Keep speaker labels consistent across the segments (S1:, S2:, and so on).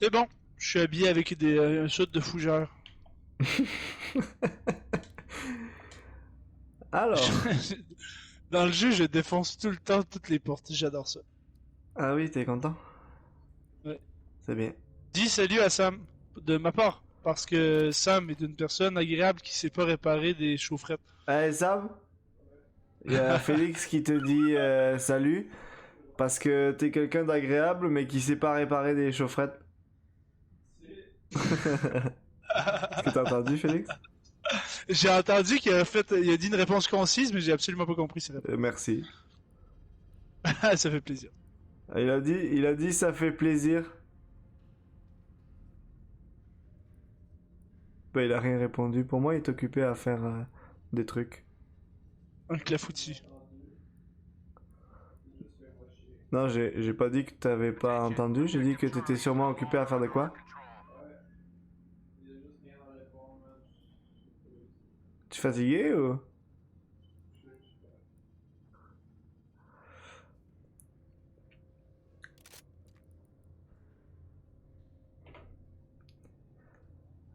S1: C'est bon, je suis habillé avec un saut de fougère.
S2: Alors,
S1: Dans le jeu, je défonce tout le temps toutes les portes, j'adore ça.
S2: ah oui, t'es content?
S1: Ouais.
S2: C'est bien.
S1: Dis salut à Sam, de ma part, parce que Sam est une personne agréable qui sait pas réparer des chaufferettes.
S2: Hey Sam, il y a Félix qui te dit salut parce que t'es quelqu'un d'agréable mais qui sait pas réparer des chaufferettes. Est-ce que t'as entendu Félix?
S1: J'ai entendu il a dit une réponse concise, mais j'ai absolument pas compris ses réponses.
S2: Merci.
S1: Ça fait plaisir.
S2: Il a dit ça fait plaisir. Bah il a rien répondu. Pour moi il est occupé à faire des trucs.
S1: Un clafoutis.
S2: Non, j'ai pas dit que t'avais pas entendu, j'ai dit que t'étais sûrement occupé à faire de quoi? Tu es fatigué ou?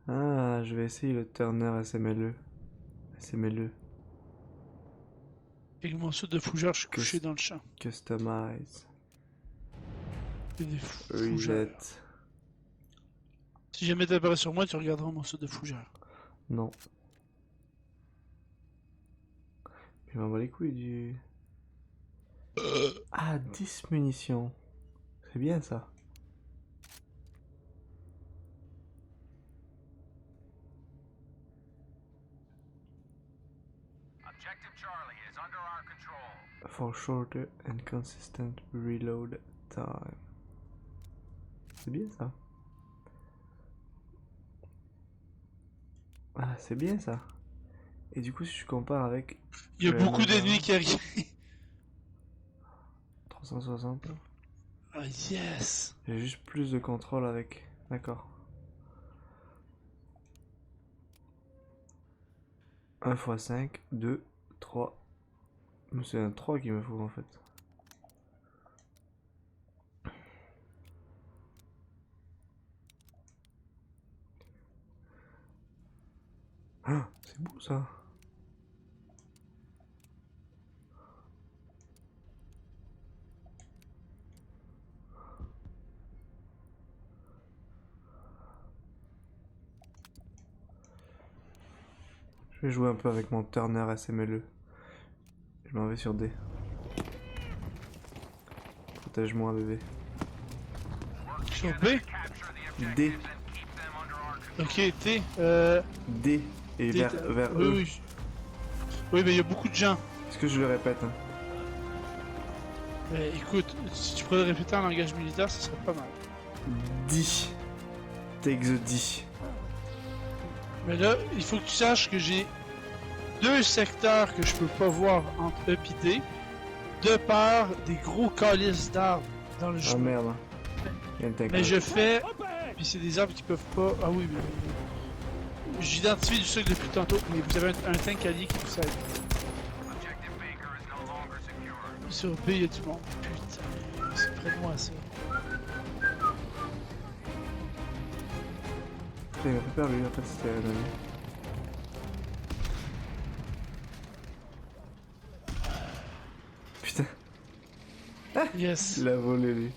S2: Ah, je vais essayer le Turner SMLE. SMLE.
S1: Avec mon saut de fougère, je suis couché dans le champ.
S2: Customize.
S1: Il y a des
S2: Reset.
S1: fougères. Si jamais t'apparais sur moi, tu regarderas mon saut de fougère.
S2: Non. Il m'en bat les couilles du... Ah, 10 munitions. C'est bien ça. For shorter and consistent reload time. C'est bien ça. Ah, c'est bien ça. Et du coup, si je compare avec...
S1: Il y a
S2: le
S1: beaucoup
S2: M20,
S1: d'ennemis qui arrivent.
S2: 360.
S1: Ah yes!
S2: J'ai juste plus de contrôle avec. D'accord. 1 x 5, 2, 3. C'est un 3 qu'il me faut en fait. Ah, c'est beau ça. Je vais jouer un peu avec mon Turner SMLE. Je m'en vais sur D. Protège-moi bébé.
S1: Sur B?
S2: D.
S1: Ok, T.
S2: D. Et
S1: T.
S2: vers
S1: Oui,
S2: E.
S1: oui. Oui, mais il y a beaucoup de gens.
S2: Est-ce que je le répète hein?
S1: Mais écoute, si tu pourrais le répéter en langage militaire, ce serait pas mal.
S2: D. Take the D.
S1: Mais là, il faut que tu saches que j'ai deux secteurs que je peux pas voir entre E et D, de par des gros calices d'arbres dans le
S2: Ah
S1: jeu.
S2: merde. Il y a une tank,
S1: Mais
S2: là.
S1: je fais. Puis c'est des arbres qui peuvent pas. Ah oui, mais. J'identifie du truc depuis tantôt, mais vous avez un tank allié qui vous aide. Sur B, il y a du monde. Putain, c'est près de moi ça.
S2: Putain, il m'a fait peur lui, en fait c'était un ami. Putain,
S1: Yes.
S2: il l'a volé lui.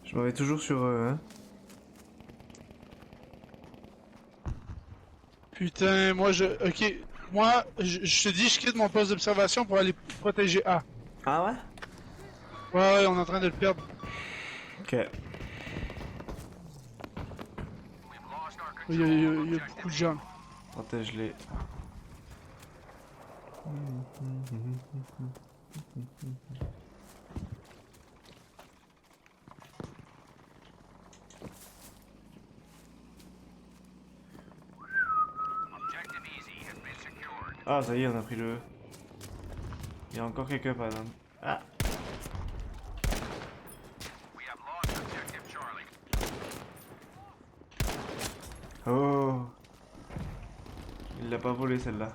S2: Je m'en vais toujours sur eux, hein.
S1: Putain, moi je. Ok. Moi, je te dis, je quitte mon poste d'observation pour aller protéger A.
S2: Ah ouais?
S1: Ouais, ouais, on est en train de le perdre.
S2: Ok.
S1: Il y a beaucoup de gens.
S2: Protège-les. Ah ça y est, on a pris le... Il y a encore quelqu'un par exemple. Ah. Oh. Il l'a pas volé celle-là.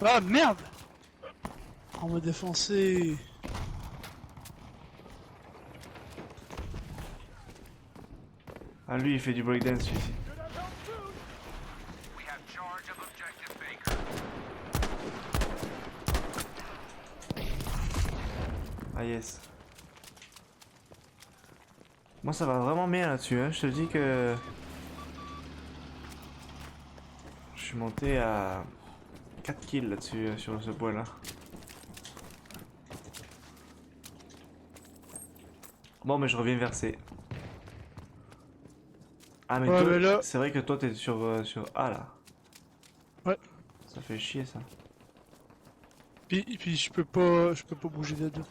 S1: Ah merde! On m'a défoncé.
S2: Ah, lui, il fait du breakdance, celui-ci. Ah, yes. Moi, ça va vraiment bien là-dessus, hein. Je te dis que... Je suis monté à 4 kills là-dessus, sur ce point-là. Bon, mais je reviens vers C. Ah, mais
S1: Ouais,
S2: toi,
S1: mais là.
S2: c'est vrai que toi, t'es sur A, là.
S1: Ouais.
S2: Ça fait chier, ça.
S1: Puis je peux pas bouger de là.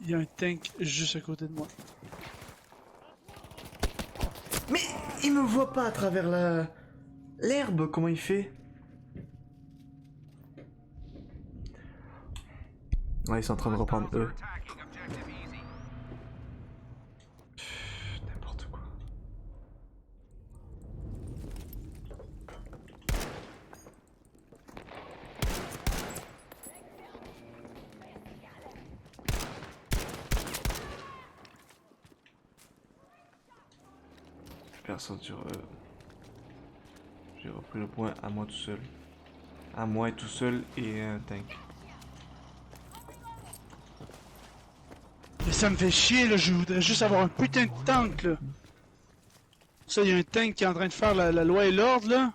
S1: Il y a un tank juste à côté de moi.
S2: Mais il me voit pas à travers la... l'herbe, comment il fait? Ouais, ils sont en train de reprendre eux. N'importe quoi. Personne sur eux. J'ai repris le point à moi tout seul. À moi et tout seul et un tank.
S1: Mais ça me fait chier là, je voudrais juste avoir un putain de tank là. Ça, il y a un tank qui est en train de faire la loi et l'ordre là.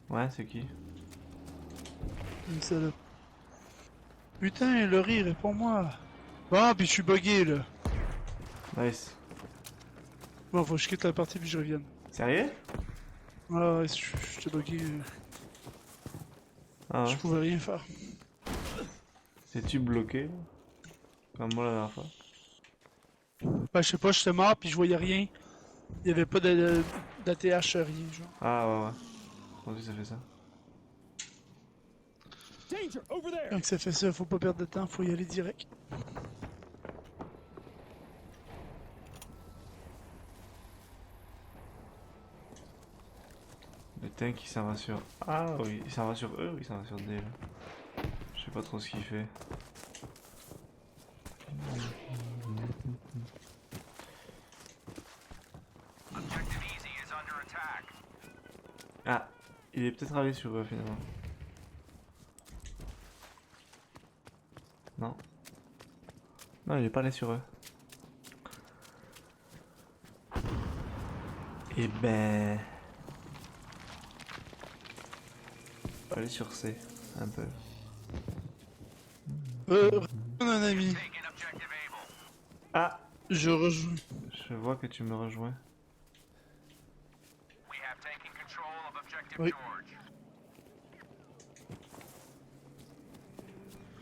S2: Ouais, c'est qui?
S1: Comme ça là. Putain, Laurie, réponds-moi. Bon, puis je suis bugué là.
S2: Nice.
S1: Bon, faut que je quitte la partie puis je revienne.
S2: Sérieux?
S1: Ah ouais, je t'ai bugué.
S2: Ah
S1: Je
S2: ouais.
S1: pouvais rien faire.
S2: T'es-tu bloqué? Comme moi la dernière fois.
S1: Ben, je sais pas, j'étais mort puis je voyais rien. Il y avait pas d'ATH, rien, genre.
S2: Ah ouais, ouais. Moi aussi ça fait ça.
S1: Quand ça fait ça, faut pas perdre de temps, faut y aller direct.
S2: Le tank il s'en va sur... Ah oui, il s'en va sur eux ou il s'en va sur D là? Je sais pas trop ce qu'il fait. Ah, il est peut-être allé sur eux finalement. Non. Non, il est pas allé sur eux. Eh ben... Aller sur C, un peu.
S1: Un ami.
S2: Ah,
S1: Je rejoins.
S2: je vois que tu me rejoins.
S1: Oui.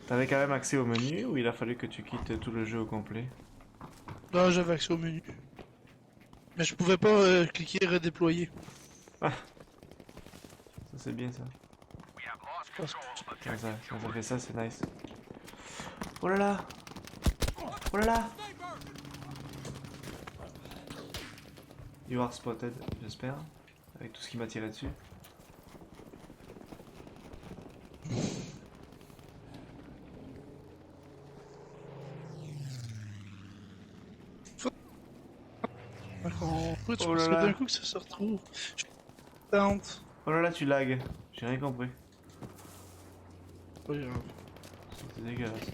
S2: T'avais quand même accès au menu ou il a fallu que tu quittes tout le jeu au complet?
S1: Là, j'avais accès au menu. Mais je pouvais pas cliquer redéployer.
S2: Ah, ça c'est bien ça.
S1: Parce que-
S2: Quand ça fait ça, c'est nice. Oh là là! Oh là là! You are spotted, j'espère. Avec tout ce qui m'a tiré dessus.
S1: D'accord. Pourquoi tu
S2: Oh là
S1: penses que
S2: là.
S1: d'un coup que ça se retrouve? Je tente.
S2: Oh là là, tu lags. J'ai rien compris.
S1: Pas grave.
S2: C'était dégueulasse.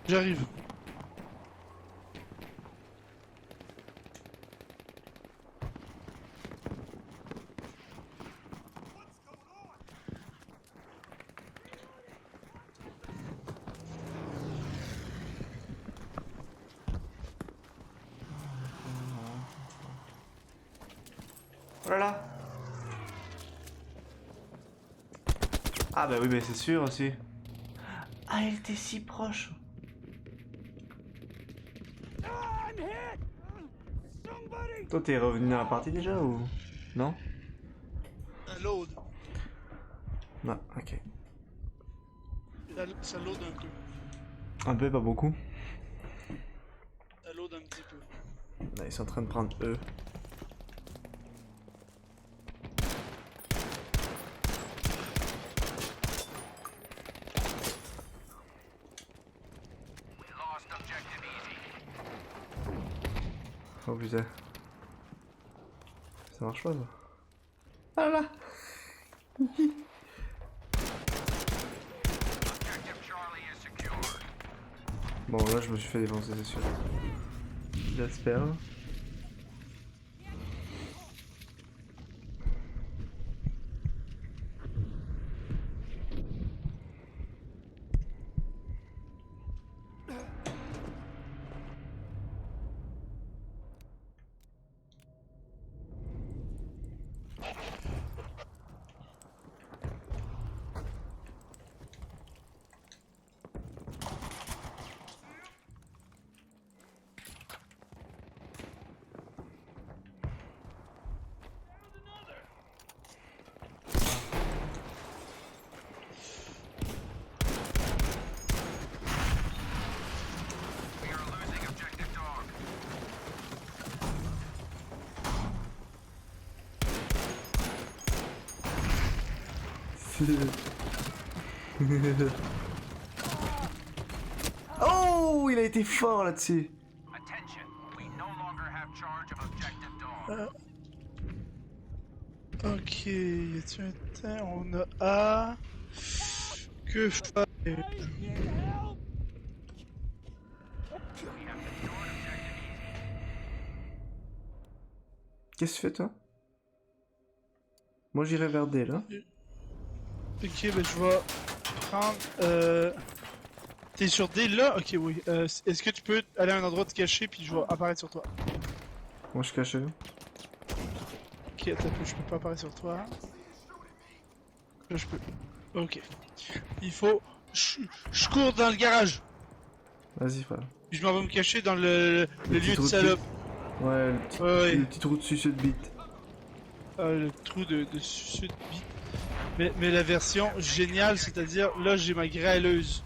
S1: J'arrive.
S2: Oh là là! Ah bah oui, mais c'est sûr aussi. Ah, elle était si proche. Toi, t'es revenu dans la partie déjà ou... Non?
S1: Ça load.
S2: Non, ok.
S1: Ça load un peu.
S2: Un peu, pas beaucoup.
S1: Ça load un petit peu.
S2: Là, ils sont en train de prendre eux. Oh putain. Ça marche pas ça. Ah là. Bon là je me suis fait défoncer c'est sûr. J'espère. Oh, il a été fort là-dessus.
S1: Ok, y a-t-il un temps? On a A. Que faire?
S2: Qu'est-ce que tu fais toi? Moi j'irai vers D là.
S1: Ok, ben je vais prendre. T'es sur D là? Ok, oui. Est-ce que tu peux aller à un endroit te cacher puis je vais apparaître sur toi?
S2: Moi je suis caché.
S1: Ok, attends, je peux pas apparaître sur toi. Là je peux. Ok. Il faut. Je cours dans le garage.
S2: Vas-y frère.
S1: Puis je m'en vais me cacher dans le lieu
S2: petit
S1: de
S2: trou de
S1: salope.
S2: Ouais,
S1: Ouais.
S2: le petit trou de suceux de bite.
S1: Le trou de sud bite. Mais la version géniale, c'est-à-dire là j'ai ma grêleuse.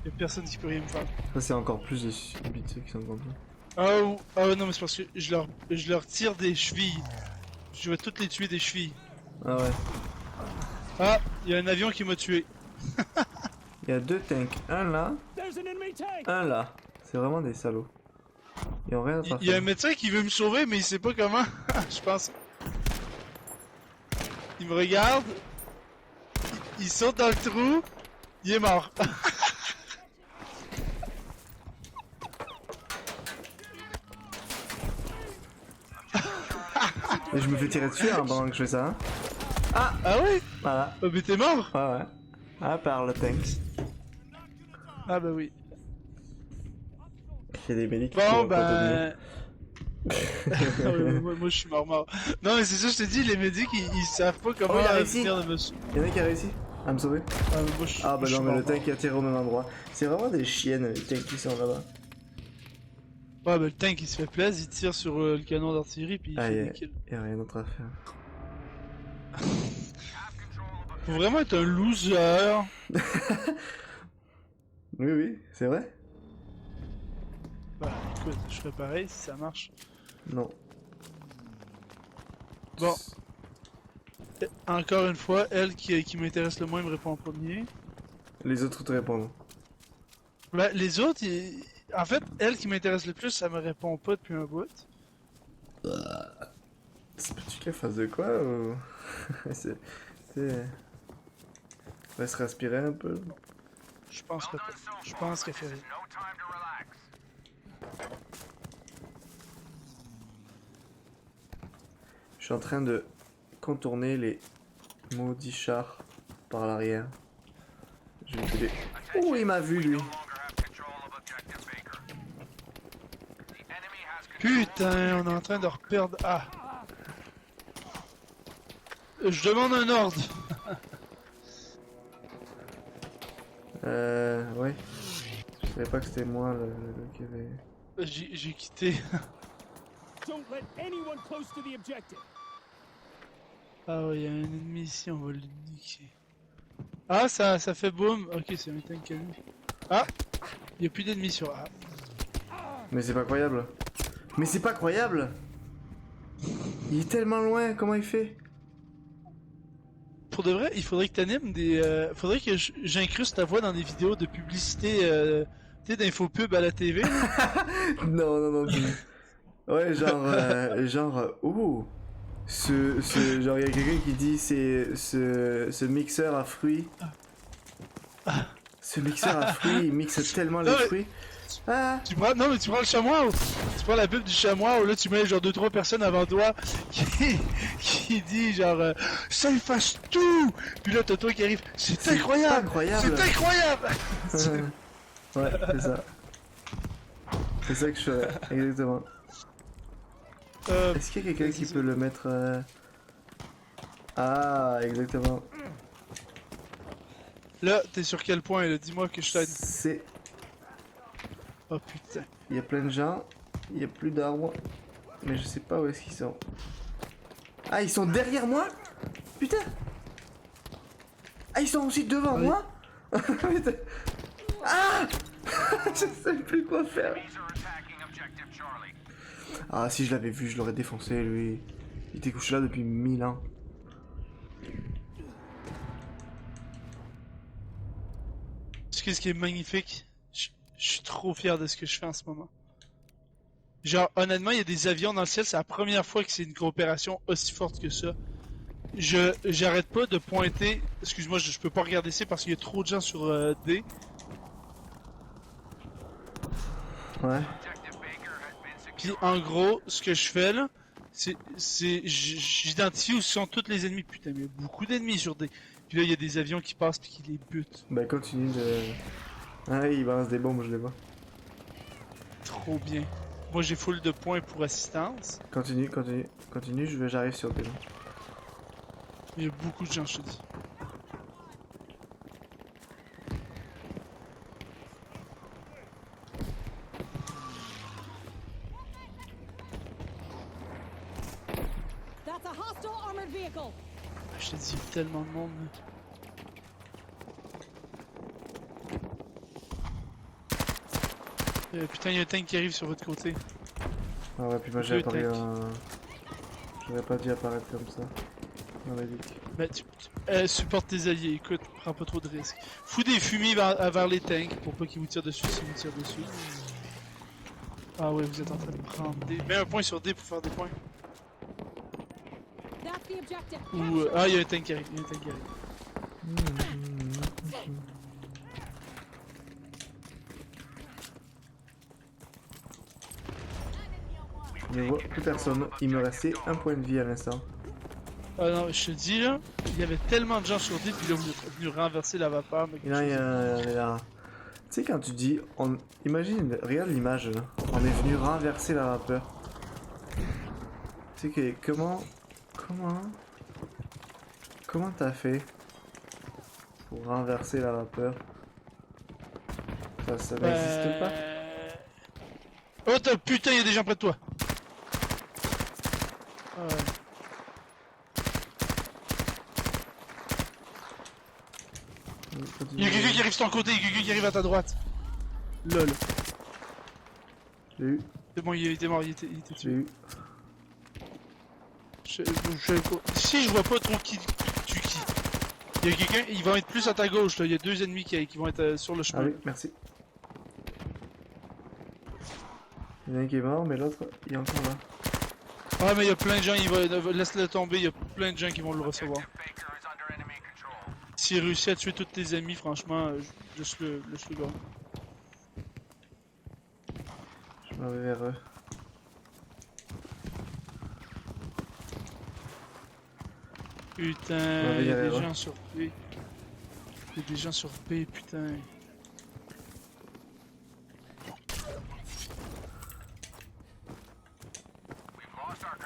S1: Y'a personne qui peut rien me faire.
S2: Ça c'est encore plus de suceux de bite ceux qui sont comme ça.
S1: Oh non, mais c'est parce que je leur tire des chevilles. Je vais toutes les tuer des chevilles.
S2: Ah ouais.
S1: Ah, y'a un avion qui m'a tué.
S2: Il y a deux tanks, un là, un là. C'est vraiment des salauds. Ils ont rien à faire.
S1: Il y a un médecin qui veut me sauver, mais il sait pas comment. Je pense. Il me regarde. Il saute dans le trou. Il est mort.
S2: Et je me fais tirer dessus hein, pendant que je fais ça. Hein.
S1: Ah ouais?
S2: Voilà.
S1: Oh, mais t'es mort?
S2: Ouais ouais. Ah par le tank.
S1: Ah bah oui.
S2: Il y a des médics qui
S1: Bon
S2: courent
S1: bah... moi je suis mort. Non mais c'est ça, je te dis, les médics ils savent pas comment
S2: il a réussi.
S1: venir de me sauver.
S2: Il y en a qui a réussi à me sauver. Ah bah non mais le tank a tiré au même endroit. C'est vraiment des chiennes les tanks qui sont là-bas.
S1: Ouais bah le tank il se fait plaisir, il tire sur le canon d'artillerie puis il fait des kills.
S2: Y'a rien d'autre à faire.
S1: Faut vraiment être un loser.
S2: Oui, c'est vrai.
S1: Bah écoute, je ferais pareil si ça marche.
S2: Non.
S1: Bon. Encore une fois, elle qui m'intéresse le moins me répond en premier.
S2: Les autres te répondent.
S1: Bah les autres, en fait, elle qui m'intéresse le plus, ça me répond pas depuis un bout.
S2: C'est peux-tu qu'elle fasse de quoi ou... c'est... Va se respirer un peu.
S1: Je pense pas. Je pense qu'elle fait rien.
S2: Je suis en train de contourner les maudits chars par l'arrière. Je vais tuer. Oh, il m'a vu lui.
S1: Putain, on est en train de reperdre. Ah. Je demande un ordre.
S2: Ouais. Je savais pas que c'était moi le gars qui avait...
S1: J'ai quitté. Ah ouais, y'a un ennemi ici, on va le niquer. Ah, ça fait boum. Ok, c'est un tank à lui. Ah, y'a plus d'ennemis sur A.
S2: Mais c'est pas croyable. Mais c'est pas croyable. Il est tellement loin, comment il fait?
S1: Pour de vrai, il faudrait que t'animes des... faudrait que j'incruste ta voix dans des vidéos de publicité, tu sais, d'infopub à la TV.
S2: Non. Ouais, ouh, genre, il y a quelqu'un qui dit, ce mixeur à fruits, ce mixeur à fruits, il mixe tellement les
S1: Non, mais
S2: fruits. Ah,
S1: tu prends, non, mais tu prends le chamois, tu prends la pub du chamois, où là tu mets genre 2-3 personnes avant toi qui dit genre ça efface tout! Puis là t'as toi qui arrive, c'est incroyable!
S2: incroyable.
S1: C'est incroyable!
S2: Ouais, c'est ça. C'est ça que je ferais, exactement.
S1: Euh,
S2: Est-ce qu'il y a quelqu'un qui
S1: vas-y,
S2: peut le mettre Ah, exactement.
S1: Là, t'es sur quel point là? Dis-moi que je t'aide.
S2: C'est...
S1: Oh putain.
S2: Il y a plein de gens, il y a plus d'arbres, mais je sais pas où est-ce qu'ils sont. Ah, ils sont derrière moi? Putain! Ah, ils sont aussi devant
S1: Oui.
S2: moi? Putain. Ah! Je sais plus quoi faire. Ah, si je l'avais vu, je l'aurais défoncé, lui. Il était couché là depuis 1000 ans.
S1: Tu sais ce qui est magnifique? Je suis trop fier de ce que je fais en ce moment. Genre, honnêtement, il y a des avions dans le ciel, c'est la première fois que c'est une coopération aussi forte que ça. J'arrête pas de pointer. Excuse-moi, je peux pas regarder ça parce qu'il y a trop de gens sur D.
S2: Ouais.
S1: Puis en gros, ce que je fais là, j'identifie où sont tous les ennemis. Putain, mais il y a beaucoup d'ennemis sur D. Puis là, il y a des avions qui passent puis qui les butent.
S2: Bah, continue de... Ah, il balance des bombes, je les vois.
S1: Trop bien. Moi, j'ai full de points pour assistance.
S2: Continue, j'arrive sur des gens.
S1: Il y a beaucoup de gens, je te dis.
S3: That's a hostile armored vehicle.
S1: Je te dis, il y a tellement de monde. Là. Putain, il y a un tank qui arrive sur votre côté.
S2: Ah ouais, puis moi j'ai
S1: Deux
S2: apparu
S1: tanks.
S2: un... J'aurais pas dû apparaître comme ça. Dans la vie.
S1: Bah, supporte tes alliés, écoute, prends pas trop de risques. Fous des fumis vers les tanks pour pas qu'ils vous tirent dessus s'ils vous tirent dessus. Ah ouais, vous êtes en train de prendre des... Mets un point sur D pour faire des points.
S3: That's the objective.
S1: Ou... ah, il y a un tank qui arrive, il y a un tank qui arrive.
S2: Je ne vois plus personne. Il me restait un point de vie à l'instant.
S1: Ah non, je te dis là, il y avait tellement de gens sur D, puis là vous êtes venu renverser la vapeur. Mais
S2: Il y en a, Tu sais quand tu dis... Imagine, regarde l'image là. On est venu renverser la vapeur. Tu sais que... Comment t'as fait pour renverser la vapeur? Ça n'existe pas?
S1: Oh putain, il y a des gens près de toi. Ah ouais. Il y a quelqu'un qui arrive sur ton côté, il y a quelqu'un qui arrive à ta droite. Lol.
S2: J'ai eu,
S1: C'est bon, il était mort, il était
S2: j'ai
S1: tué.
S2: eu.
S1: Si je vois pas trop qui tue qui. Il y a quelqu'un, ils vont être plus à ta gauche là, il y a deux ennemis qui vont être sur le
S2: Ah
S1: chemin.
S2: oui, merci. Il y en a un qui est mort, mais l'autre, il est encore là.
S1: Ouais, mais il y a plein de gens, laisse-le tomber, il y a plein de gens qui vont le recevoir. S'il réussit à tuer tous tes amis, franchement, laisse-le gars.
S2: Je m'en vais vers eux.
S1: Putain, il y a des
S2: derrière eux.
S1: gens sur B. Il y a des gens sur B, putain.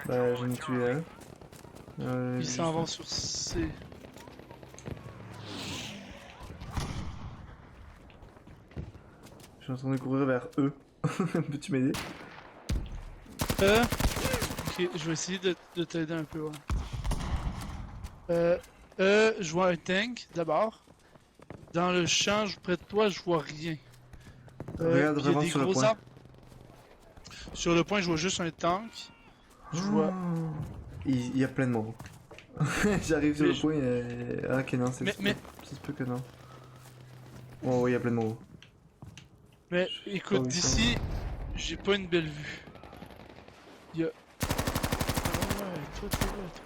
S2: Bah, j'en ai tué un.
S1: Ils s'en vont sur C.
S2: Je suis en train de courir vers eux. Peux-tu m'aider?
S1: Ok, je vais essayer de t'aider un peu, ouais. Je vois un tank, d'abord. Dans le champ, près de toi, je vois rien.
S2: Regarde
S1: puis il y a
S2: vraiment
S1: des
S2: sur le
S1: gros
S2: point.
S1: arbres. Sur le point, je vois juste un tank. Je vois...
S2: Oh. Il y a plein de monde. J'arrive sur
S1: Mais
S2: le point et... Ah ok non,
S1: Mais-
S2: ça se peut que non. Oh oui, il y a plein de monde.
S1: Mais écoute,
S2: Oh, oui,
S1: d'ici, j'ai pas une belle vue. Il y a... Ah ouais, toi, t'es là, toi.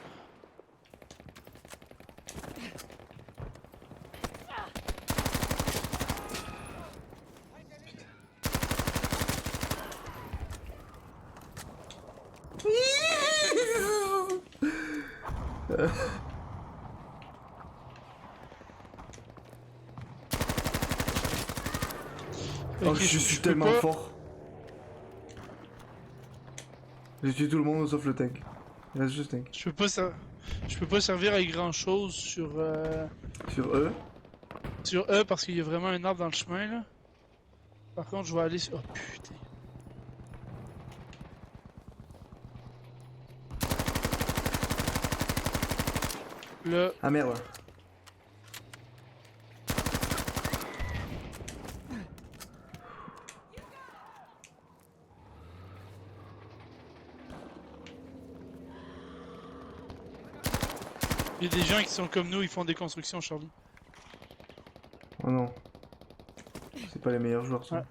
S2: Oh,
S1: Ok,
S2: je suis
S1: peux
S2: tellement
S1: pas-
S2: fort. J'ai tué tout le monde sauf le tank. Il reste juste le tank.
S1: Je peux pas servir à grand chose
S2: Sur eux.
S1: sur eux parce qu'il y a vraiment un arbre dans le chemin là. Par contre, je vais aller sur. Oh putain. Là,
S2: Ah merde.
S1: il y a des gens qui sont comme nous, ils font des constructions, Charlie.
S2: Oh non. C'est pas les meilleurs joueurs, ça.
S1: Ouais.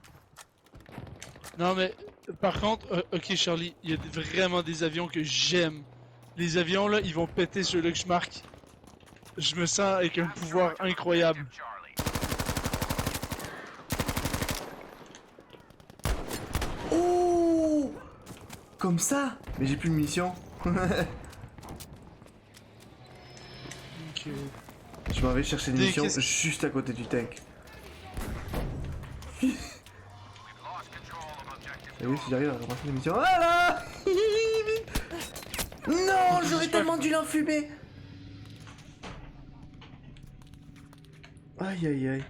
S1: Non mais, par contre, ok Charlie, il y a vraiment des avions que j'aime. Les avions là, ils vont péter ceux-là que je marque. Je me sens avec un pouvoir incroyable.
S2: Oh! Comme ça? Mais j'ai plus de munitions.
S1: Ok.
S2: Je m'en vais chercher des munitions
S1: qu'est-ce-
S2: juste à côté du tank. Vous voyez, si j'arrive à ramasser des munitions. Ah là! Non, j'aurais tellement dû l'enfumer. Aïe aïe aïe.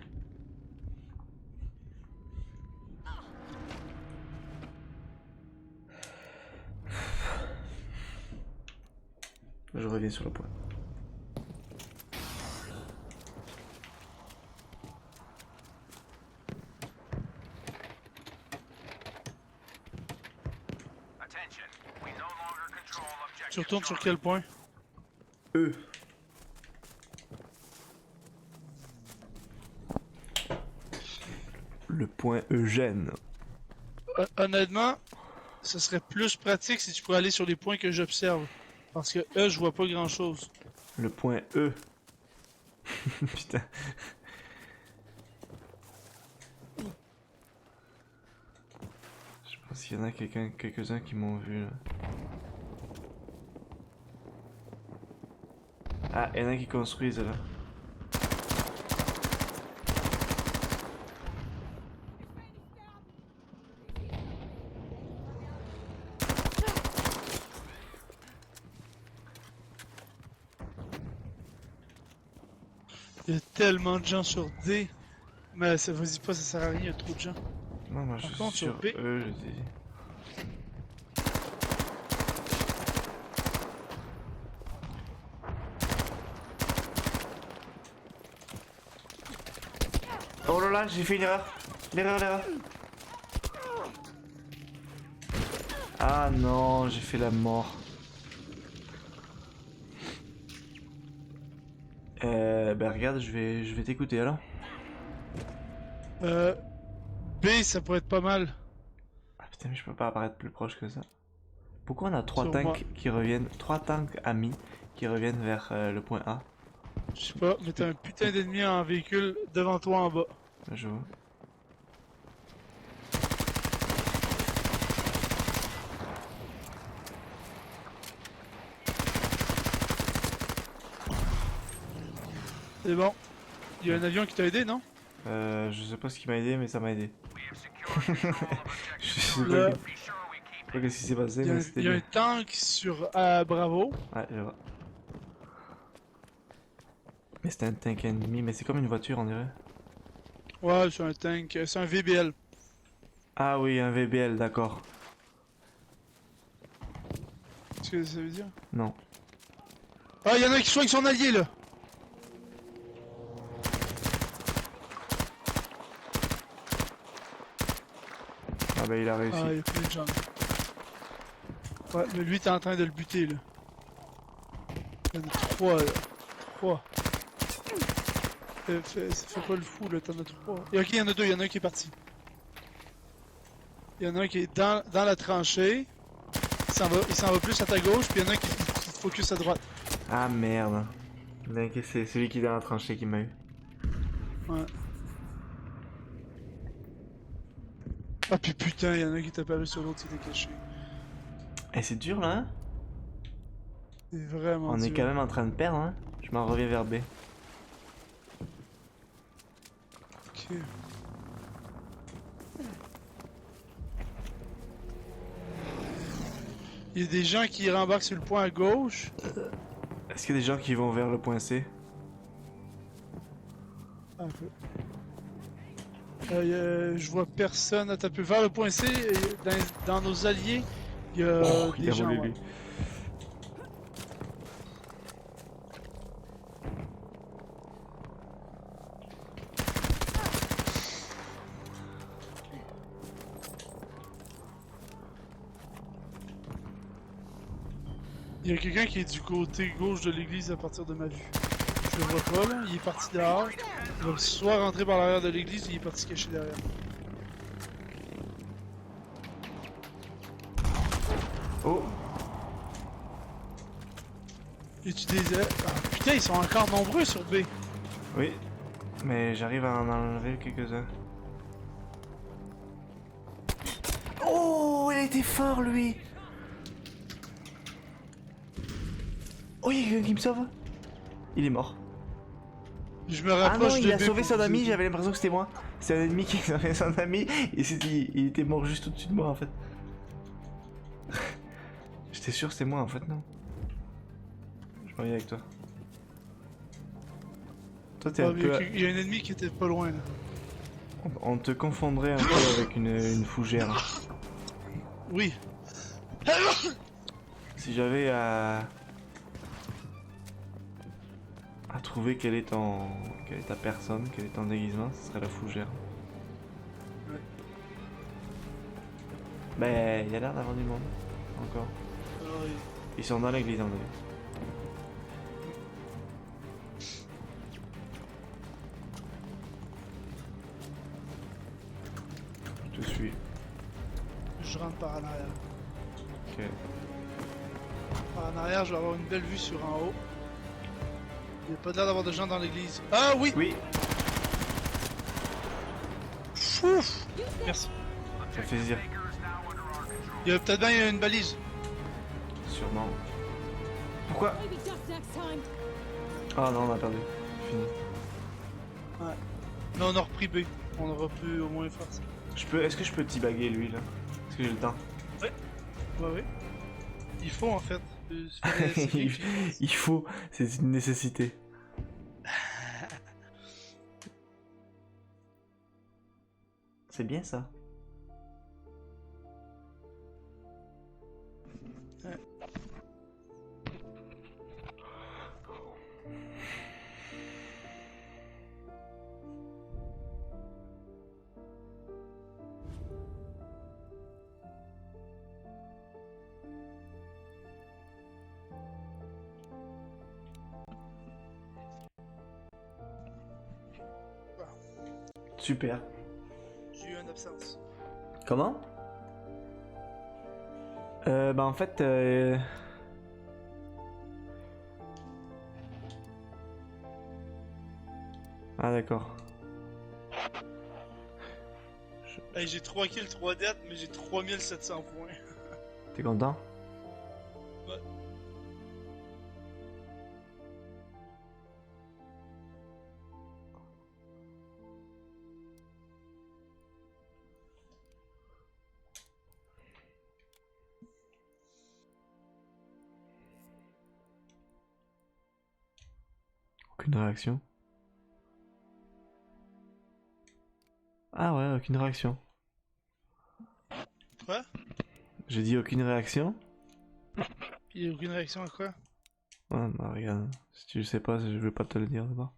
S2: Je reviens sur le point.
S1: Tu retournes sur quel point?
S2: Eux. Le point Eugène.
S1: Honnêtement, ce serait plus pratique si tu pourrais aller sur les points que j'observe. Parce que eux, je vois pas grand chose.
S2: Le point E. Putain. Je pense qu'il y en a quelques-uns qui m'ont vu là. Ah, il y en a qui construisent là.
S1: Il y a tellement de gens sur D. Mais ça vas-y pas, ça sert à rien, il y a trop de gens.
S2: Non, moi je
S1: Par
S2: suis
S1: contre,
S2: sur
S1: sur B-
S2: eux, je dis. Oh là là, j'ai fait une erreur. L'erreur. Ah non, j'ai fait la mort. Ben regarde, je vais t'écouter alors.
S1: B, ça pourrait être pas mal.
S2: Ah putain, mais je peux pas apparaître plus proche que ça. Pourquoi on a trois
S1: Sur
S2: tanks
S1: moi.
S2: qui reviennent, trois tanks amis qui reviennent vers le point A?
S1: Je sais pas, mais t'as un putain d'ennemi en véhicule devant toi en bas.
S2: Je vois.
S1: C'est bon. Il y a un avion qui t'a aidé, non?
S2: Je sais pas ce qui m'a aidé, mais ça m'a aidé. Je sais
S1: Là,
S2: pas qu'est-ce qui s'est passé,
S1: il y a,
S2: mais c'était
S1: il y a un
S2: bien.
S1: tank sur Bravo.
S2: Ouais, je vois. Mais c'était un tank ennemi, mais c'est comme une voiture, on dirait.
S1: Ouais, c'est un tank, c'est un VBL.
S2: Ah oui, un VBL, d'accord.
S1: Qu'est-ce que ça veut dire?
S2: Non.
S1: Ah, il y en a qui soignent son allié là!
S2: Ah bah il a réussi.
S1: Ah, il y a plein de gens. Ouais, mais lui, t'es en train de le buter là. Il y en a 3 là. 3. Fais pas le fou là, t'en as 3. Et ok, il y en a 2, il y en a un qui est parti. Il y en a un qui est dans la tranchée. Il s'en va plus à ta gauche, puis il y en a un qui focus à droite.
S2: Ah merde. T'inquiète, c'est celui qui est dans la tranchée qui m'a eu.
S1: Ouais. Ah puis putain, il y en a un qui t'a apparu sur l'autre, il était caché.
S2: Et c'est dur là, hein?
S1: C'est vraiment
S2: On est
S1: dur.
S2: quand même en train de perdre, hein? Je m'en reviens vers B.
S1: Ok. Il y a des gens qui rembarquent sur le point à gauche.
S2: Est-ce qu'il y a des gens qui vont vers le point C?
S1: Un peu. Je vois personne. Attends un peu. Vers le point C, dans nos alliés, il y a
S2: Oh, il
S1: des
S2: a
S1: gens.
S2: volé
S1: Ouais.
S2: lui.
S1: Il y a quelqu'un qui est du côté gauche de l'église à partir de ma vue. Je le vois pas là, il est parti dehors. Il va soit rentrer par l'arrière de l'église, il est parti se cacher derrière.
S2: Oh!
S1: Et tu disais. Ah, putain, ils sont encore nombreux sur B.
S2: Oui, mais j'arrive à en enlever quelques-uns. Oh, il a été fort lui! Oh, il y a quelqu'un qui me sauve? Il est mort.
S1: Je me
S2: Ah
S1: rapproche
S2: non,
S1: de
S2: il a
S1: B
S2: sauvé
S1: pour
S2: son
S1: vous
S2: ami,
S1: aider.
S2: j'avais l'impression que c'était moi. C'est un ennemi qui a sauvé son ami et il était mort juste au-dessus de moi en fait. J'étais sûr que c'était moi en fait, non? Je reviens avec toi. Toi t'es
S1: Ah,
S2: un
S1: mais
S2: peu...
S1: il y a un ennemi qui était pas loin là.
S2: On te confondrait un peu avec une fougère.
S1: Oui.
S2: Si j'avais à trouver quelle est ta personne, quel est ton déguisement, ce serait la fougère.
S1: Ouais.
S2: Ben, il y a l'air d'avoir du monde. Encore.
S1: Ah, oui.
S2: Ils sont dans l'église en vrai. Je te suis.
S1: Je rentre par en arrière.
S2: Ok.
S1: Par en arrière, je vais avoir une belle vue sur en haut. Il n'y a pas l'air d'avoir de gens dans l'église. Ah oui!
S2: Oui,
S1: Ouf! Merci.
S2: ça fait plaisir.
S1: Il y a peut-être bien une balise.
S2: Sûrement. Pourquoi?
S3: Maybe duck next time.
S2: Ah non, on a perdu. Fini.
S1: Ouais. Mais on a repris B. On aura pu au moins faire ça.
S2: Est-ce que je peux baguer lui là? Est-ce que j'ai le temps?
S1: Ouais, ouais. Il faut en fait. Se faire des sacrifices.
S2: Il faut, c'est une nécessité. C'est bien ça.
S1: Ouais.
S2: Super.
S1: J'ai eu une absence.
S2: Comment? Bah en fait... Ah d'accord.
S1: Hey, j'ai 3 kills, 3 deaths, mais j'ai 3700 points.
S2: T'es content?
S1: Ouais.
S2: Aucune réaction. Ah ouais, aucune réaction.
S1: Quoi?
S2: J'ai dit aucune réaction?
S1: Il y a aucune réaction à quoi?
S2: Ouais, bah regarde, si tu le sais pas, je vais pas te le dire d'abord.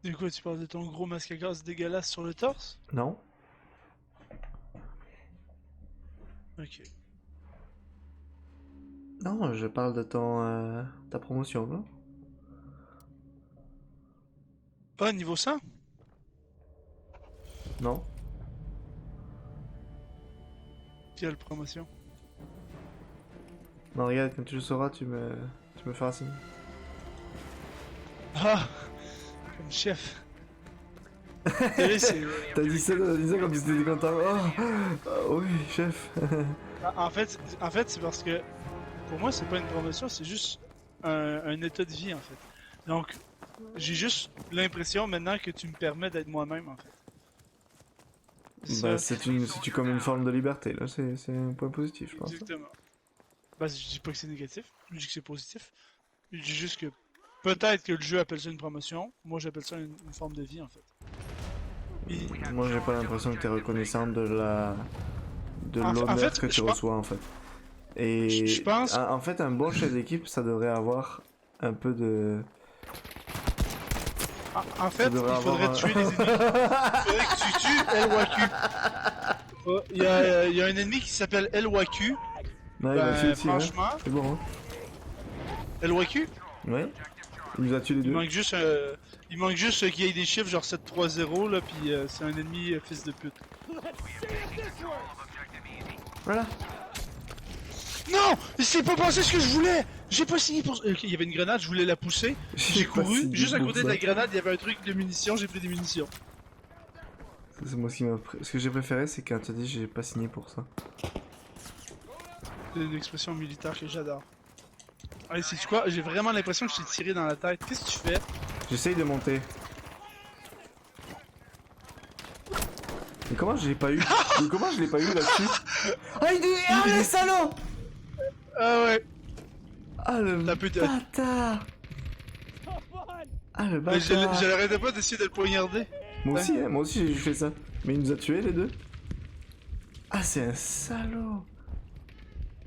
S1: De quoi tu parles de ton gros masque à gaz dégueulasse sur le torse?
S2: Non?
S1: Ok.
S2: Non, je parle de ta promotion, là.
S1: Pas niveau 100?
S2: Non?
S1: Quelle promotion?
S2: Non, regarde, quand tu le sauras, tu me feras signe.
S1: Ah! Comme chef. Désolé, c'est...
S2: T'as dit ça comme si t'étais content. Oh, oui, chef.
S1: En fait, c'est parce que pour moi, c'est pas une promotion, c'est juste un état de vie en fait. Donc, j'ai juste l'impression maintenant que tu me permets d'être moi-même en fait.
S2: Bah, c'est comme une forme de liberté, là, c'est un point positif, je pense.
S1: Exactement. Bah, je dis pas que c'est négatif, je dis que c'est positif. Je dis juste que peut-être que le jeu appelle ça une promotion, moi j'appelle ça une forme de vie en fait. Puis,
S2: Moi, j'ai pas l'impression que t'es reconnaissant de
S1: En
S2: l'honneur
S1: fait,
S2: que tu
S1: je pense-
S2: reçois, en fait. Et
S1: je pense-
S2: en fait, un bon chef d'équipe, ça devrait avoir un peu de...
S1: En fait, il
S2: devrait
S1: faudrait
S2: avoir
S1: tuer les ennemis. Il faudrait que tu tues El Waku. Il y a un ennemi qui s'appelle El Waku.
S2: Non, il m'a tué aussi, ouais.
S1: Franchement,
S2: C'est bon, hein.
S1: El Waku,
S2: Ouais. Il nous a tué les
S1: il
S2: deux.
S1: manque juste, qu'il y ait des chiffres genre 7-3-0 là, puis c'est un ennemi fils de pute.
S2: Voilà.
S1: Non, c'est pas passé ce que je voulais. J'ai pas signé pour. Il y avait une grenade, je voulais la pousser. J'ai
S2: pas
S1: couru,
S2: signé
S1: juste à
S2: pour
S1: côté
S2: ça.
S1: de la grenade, il y avait un truc de munitions, j'ai pris des munitions.
S2: C'est moi ce qui m'a... Ce que j'ai préféré, c'est quand t'as dit j'ai pas signé pour ça.
S1: C'est une expression militaire que j'adore. Allez, sais-tu quoi? J'ai vraiment l'impression que je t'ai tiré dans la tête. Qu'est-ce que tu fais?
S2: J'essaye de monter. Mais comment je l'ai pas eu? Mais comment je l'ai pas eu là-dessus? Ah, le salaud!
S1: Ah ouais.
S2: Ah, le
S1: T'as pu te-
S2: bâtard! Ah, le
S1: Mais
S2: bâtard!
S1: je n'arrêtais pas d'essayer de le poignarder.
S2: Moi aussi j'ai fait ça. Mais il nous a tués les deux. Ah, c'est un salaud!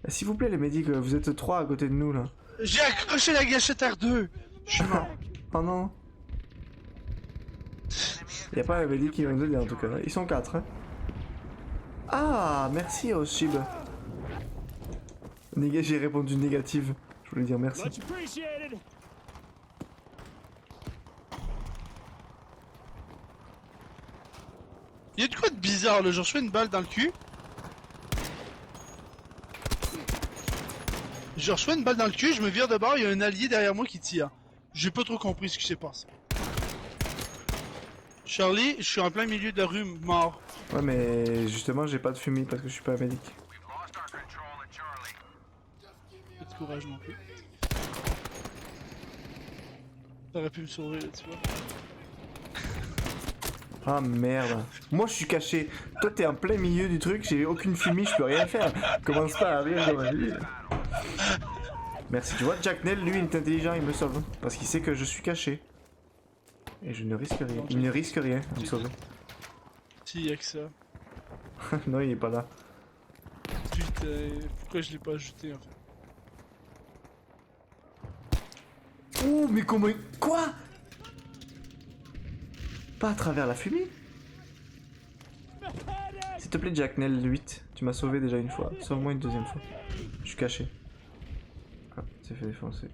S2: S'il vous plaît, les médics, vous êtes trois à côté de nous là.
S1: J'ai accroché la gâchette R2. Je suis mort.
S2: Oh non! Y'a pas un médic qui va nous aider en tout cas. Ils sont quatre, hein. Ah, merci Oshib. J'ai répondu négative. Je voulais dire merci.
S4: Much appreciated.
S1: Il y a de quoi de bizarre là, je reçois une balle dans le cul. Je reçois une balle dans le cul, je me vire de bord, il y a un allié derrière moi qui tire. J'ai pas trop compris ce qui s'est passé. Charlie, je suis en plein milieu de la rue, mort.
S2: Ouais, mais justement, j'ai pas de fumée parce que je suis pas un médic.
S1: Pas de courage non plus. T'aurais pu me sauver là, tu vois.
S2: Ah merde. Moi je suis caché. Toi t'es en plein milieu du truc, j'ai aucune fumée, je peux rien faire. Commence pas à rire dans ma vie. Merci. Tu vois, Jack Nell, lui, il est intelligent, il me sauve. Parce qu'il sait que je suis caché. Et je ne risque rien. Il ne risque rien à me sauver.
S1: Si, y'a que ça.
S2: Non, il est pas là.
S1: Putain, pourquoi je l'ai pas ajouté en fait?
S2: Oh, mais comment... Quoi? Pas à travers la fumée? S'il te plaît, Jack Nell 8. Tu m'as sauvé déjà une fois. Sauve-moi une deuxième fois. Je suis caché. Ah, c'est fait défoncer.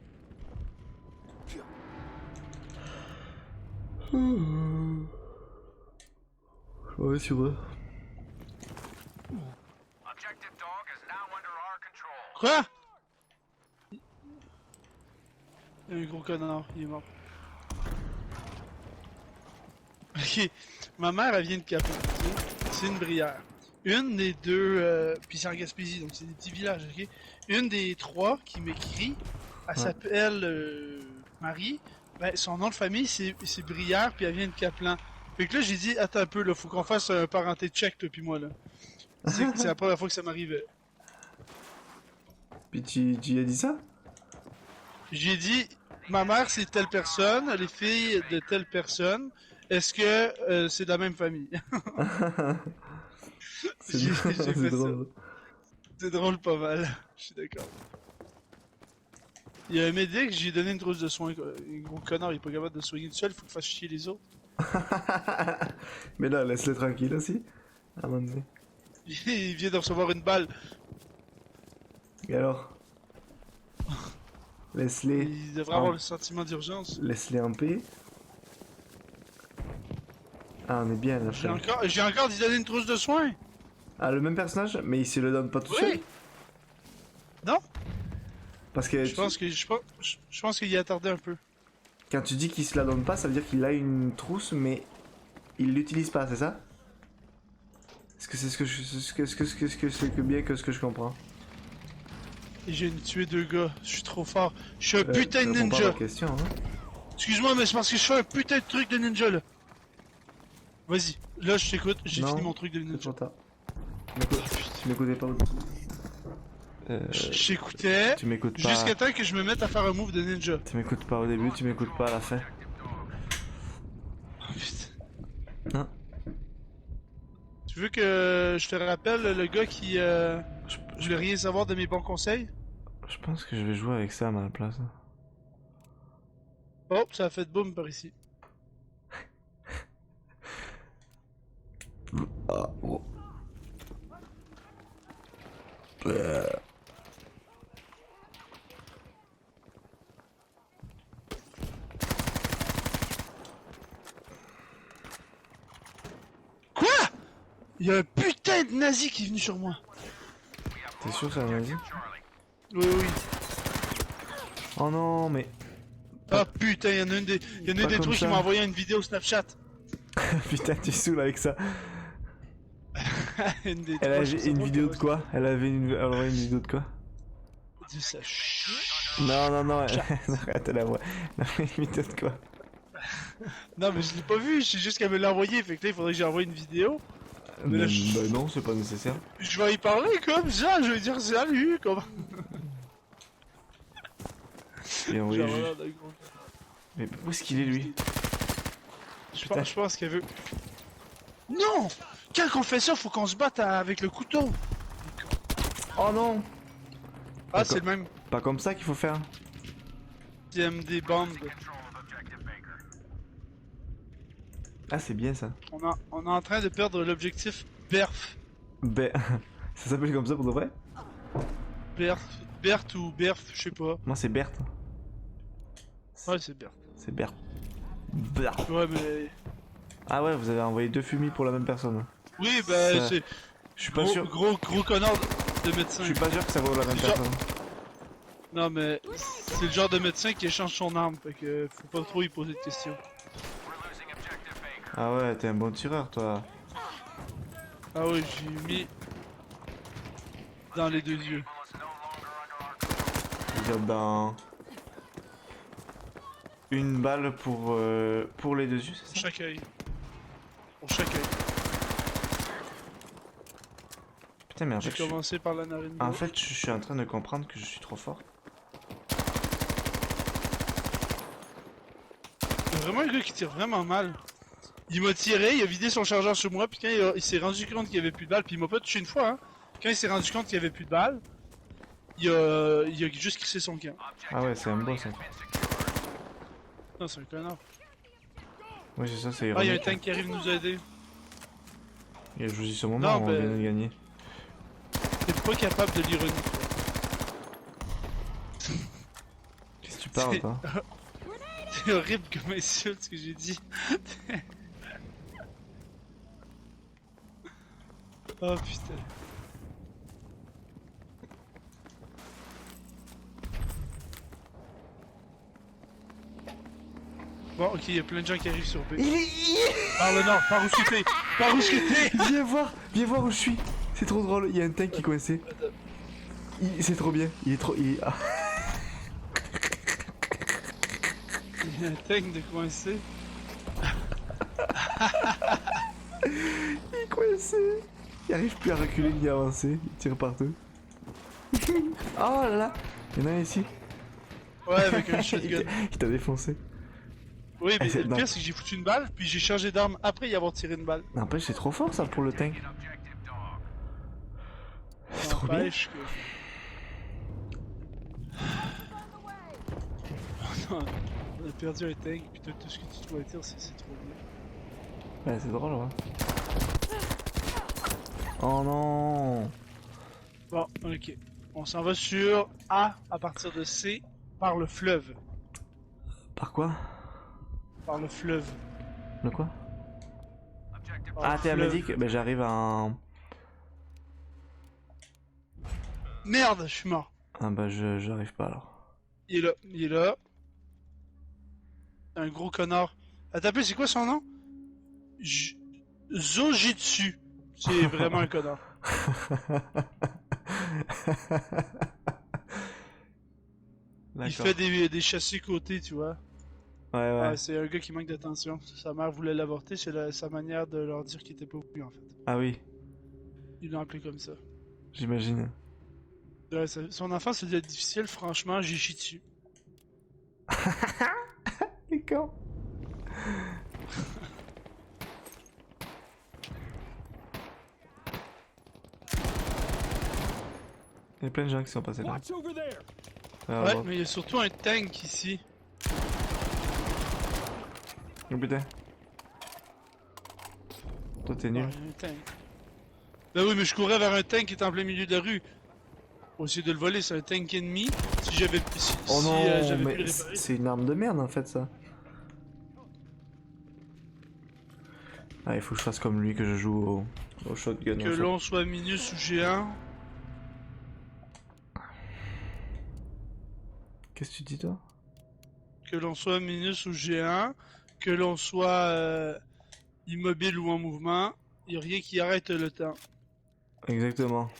S2: Ouais, sur eux.
S1: Quoi? Il y a un gros connard, il est mort. Ok, ma mère elle vient de capoter, c'est une brière. Une des deux, puis c'est en Gaspésie, donc c'est des petits villages, ok? Une des trois qui m'écrit, elle s'appelle Marie, ben, son nom de famille c'est Brière, puis elle vient de Caplan. Fait que là j'ai dit, attends un peu, là, faut qu'on fasse un parenté check, toi puis moi, là. C'est la première fois que ça m'arrivait.
S2: Puis tu as dit ça?
S1: J'ai dit, ma mère c'est telle personne, elle est fille de telle personne, est-ce que c'est de la même famille?
S2: C'est
S1: J'ai
S2: drôle.
S1: fait
S2: C'est
S1: ça.
S2: drôle.
S1: C'est drôle pas mal, je suis d'accord. Il y a un médic, j'ai donné une trousse de soins, quoi. Un gros connard, il est pas capable de soigner tout seul, il faut qu'il fasse chier les autres.
S2: Mais là, laisse-le tranquille aussi. À un moment donné.
S1: Il vient de recevoir une balle,
S2: Et alors? Laisse-les.
S1: il devrait avoir le sentiment d'urgence.
S2: Laisse-les en paix. Ah, on est bien là, frère.
S1: J'ai encore dit donner une trousse de soins.
S2: Ah, le même personnage, mais il se le donne pas tout seul.
S1: Oui. Non?
S2: Parce que
S1: Je pense qu'il y a tardé un peu.
S2: quand tu dis qu'il se la donne pas, ça veut dire qu'il a une trousse, mais il l'utilise pas, c'est ça? Est-ce que c'est ce que je comprends?
S1: Et j'ai tué 2 gars. Je suis trop fort. Je suis un putain
S2: Tu
S1: de
S2: réponds pas à
S1: ninja.
S2: ma question, hein?
S1: Excuse-moi, mais c'est parce que je fais un putain de truc de ninja là. Vas-y, là je t'écoute, j'ai
S2: Non,
S1: fini mon truc de
S2: C'est trop
S1: ninja.
S2: tard. Tu m'écoutais pas.
S1: J'écoutais
S2: Tu m'écoutes pas.
S1: jusqu'à temps que je me mette à faire un move de ninja.
S2: Tu m'écoutes pas au début, tu m'écoutes pas à la fin.
S1: Oh, putain.
S2: Non.
S1: Tu veux que je te rappelle le gars qui je voulais rien savoir de mes bons conseils?
S2: Je pense que je vais jouer avec Sam à la place.
S1: Oh, ça a fait boum par ici.
S2: Ah, oh.
S1: Quoi? Il y a un putain de nazi qui est venu sur moi.
S2: T'es sûr que c'est un nazi?
S1: Oui, oui.
S2: Oh non, mais.
S1: Ah putain, il y en a une des,
S2: Pas comme
S1: trucs qui
S2: ça.
S1: m'a envoyé une vidéo Snapchat.
S2: Putain, tu saoules avec ça.
S1: Une des
S2: Elle
S1: trois,
S2: avait
S1: je sais
S2: une
S1: pas
S2: vidéo de
S1: comment
S2: quoi? Elle avait une vidéo de quoi?
S1: ça- Dis ça.
S2: Non, non, non, arrête la voix. Elle avait une vidéo de quoi?
S1: Non, mais je l'ai pas vu, c'est juste qu'elle me l'a envoyé. Fait que là, il faudrait que j'envoie une vidéo. Mais là,
S2: Bah non, c'est pas nécessaire.
S1: Je vais y parler comme ça, je vais dire salut, comme.
S2: Et envoyé
S1: Genre,
S2: juste.
S1: là, d'un gros-
S2: Mais où est-ce qu'il est lui?
S1: Je pense qu'elle veut. Non! Quand on fait ça, faut qu'on se batte avec le couteau.
S2: Oh non!
S1: Ah,
S2: D'accord.
S1: c'est le même
S2: Pas comme ça qu'il faut faire.
S1: qui aime des bombes.
S2: Ah, c'est bien ça.
S1: On est en train de perdre l'objectif Berf.
S2: Ben, ça s'appelle comme ça pour de vrai?
S1: Berth ou Berf, je sais pas.
S2: Moi, c'est Berthe.
S1: Ouais, c'est Berth.
S2: C'est Berthe. Berthe.
S1: Ouais, mais.
S2: Ah ouais, vous avez envoyé deux fumis pour la même personne.
S1: Oui, bah,
S2: Ça-
S1: c'est.
S2: Je suis pas sûr.
S1: Gros connard de
S2: Je
S1: médecin.
S2: suis pas sûr que ça vaut la même
S1: C'est genre-
S2: personne.
S1: Non, mais c'est le genre de médecin qui échange son arme, fait que faut pas trop y poser de questions.
S2: Ah ouais, t'es un bon tireur, toi.
S1: Ah oui, j'ai mis dans les deux yeux.
S2: Je veux dire, dans une balle pour les deux yeux, c'est ça?
S1: Chaque œil. Pour chaque œil.
S2: Putain, mais en
S1: J'ai
S2: fait,
S1: commencé par la narine
S2: en
S1: gauche.
S2: fait, je suis en train de comprendre que je suis trop fort.
S1: Il y a vraiment un gars qui tire vraiment mal. Il m'a tiré, il a vidé son chargeur sur moi, puis quand il s'est rendu compte qu'il y avait plus de balles, puis il m'a pas touché une fois, hein. Quand il s'est rendu compte qu'il y avait plus de balles, il a juste crissé son camp.
S2: Ah ouais, c'est un boss. Ça.
S1: Non, c'est un connard.
S2: Oui, c'est ça, c'est
S1: Ah, il y a un
S2: ironique.
S1: tank qui arrive nous aider.
S2: Il a choisi ce moment,
S1: Non,
S2: on
S1: ben-
S2: vient de gagner.
S1: T'es pas capable de l'ironie.
S2: Qu'est-ce que tu parles,
S1: C'est-
S2: toi?
S1: C'est horrible comme insulte ce que j'ai dit. Oh putain. Bon, ok, il y a plein de gens qui arrivent sur B. Par le nord, par où ce que t'es. Par où ce que t'es.
S2: Viens voir où je suis. C'est trop drôle, il y a un tank qui est coincé. C'est trop bien, il est trop... Ah.
S1: Il y a un tank de coincé.
S2: Il est coincé. Il arrive plus à reculer ni à avancer, il tire partout. Oh là là, il y en a un ici.
S1: Ouais, avec un shotgun.
S2: Il t'a défoncé.
S1: Oui, mais
S2: c'est-
S1: le
S2: non.
S1: pire c'est que j'ai foutu une balle, puis j'ai changé d'arme après y avoir tiré une balle.
S2: N'empêche, c'est trop fort ça pour le tank. C'est trop bien.
S1: N'empêche que... Non, on a perdu un tank, puis tout ce que tu dois dire, c'est trop bien.
S2: Ouais, c'est drôle, ouais. Oh non.
S1: Bon, ok. On s'en va sur A à partir de C par le fleuve.
S2: Par quoi?
S1: Par le fleuve.
S2: Le quoi?
S1: Par
S2: Ah,
S1: le
S2: t'es à
S1: fleuve.
S2: Médic? Ben j'arrive en...
S1: Merde, je suis mort.
S2: Ah bah j'arrive pas alors.
S1: Il est là, il est là. Un gros connard. Attends un peu, c'est quoi son nom? J- Zojitsu. C'est vraiment un connard. Il
S2: D'accord.
S1: fait des chassés côtés, tu vois.
S2: Ouais.
S1: Ouais, c'est un gars qui manque d'attention. Sa mère voulait l'avorter, c'est sa manière de leur dire qu'il était pas voulu en fait.
S2: Ah oui,
S1: Ils l'ont appelé comme ça.
S2: j'imagine.
S1: Ouais, son enfance c'était difficile, franchement, j'ai chié dessus.
S2: D'accord. Il y a plein de gens qui sont passés là.
S4: Watch over there.
S2: Ah,
S1: Ouais,
S2: bon.
S1: mais il y a surtout un tank ici.
S2: Oh putain. Toi t'es
S1: Ouais,
S2: nul.
S1: il y a un tank. Ben oui, mais je courais vers un tank qui est en plein milieu de la rue. Pour essayer de le voler, c'est un tank ennemi. Si j'avais
S2: Oh
S1: si,
S2: non,
S1: j'avais pu
S2: mais
S1: le réparer.
S2: c'est une arme de merde en fait ça. Ah, il faut que je fasse comme lui, que je joue au shotgun.
S1: Que l'on soit minus ou géant.
S2: Qu'est-ce que tu dis toi?
S1: Que l'on soit minus ou géant. Que l'on soit immobile ou en mouvement. Il n'y a rien qui arrête le temps.
S2: Exactement.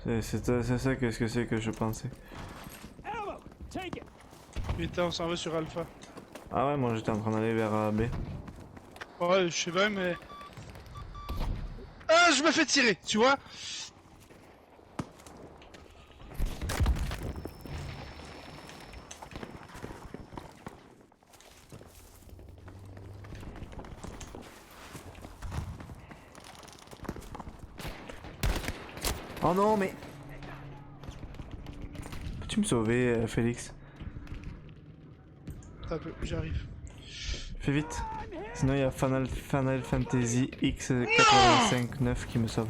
S2: C'est ça que ce que c'est que je pensais.
S4: Ammo. Take it.
S1: Mais attends, on s'en va sur Alpha.
S2: Ah ouais, moi j'étais en train d'aller vers B.
S1: Ouais, je sais bien, mais... Ah, je me fais tirer, tu vois?
S2: Oh non, mais... Peux-tu me sauver, Félix?
S1: Attends un peu, j'arrive.
S2: Fais vite. Sinon il y a Final Fantasy X85-9 qui me sauve.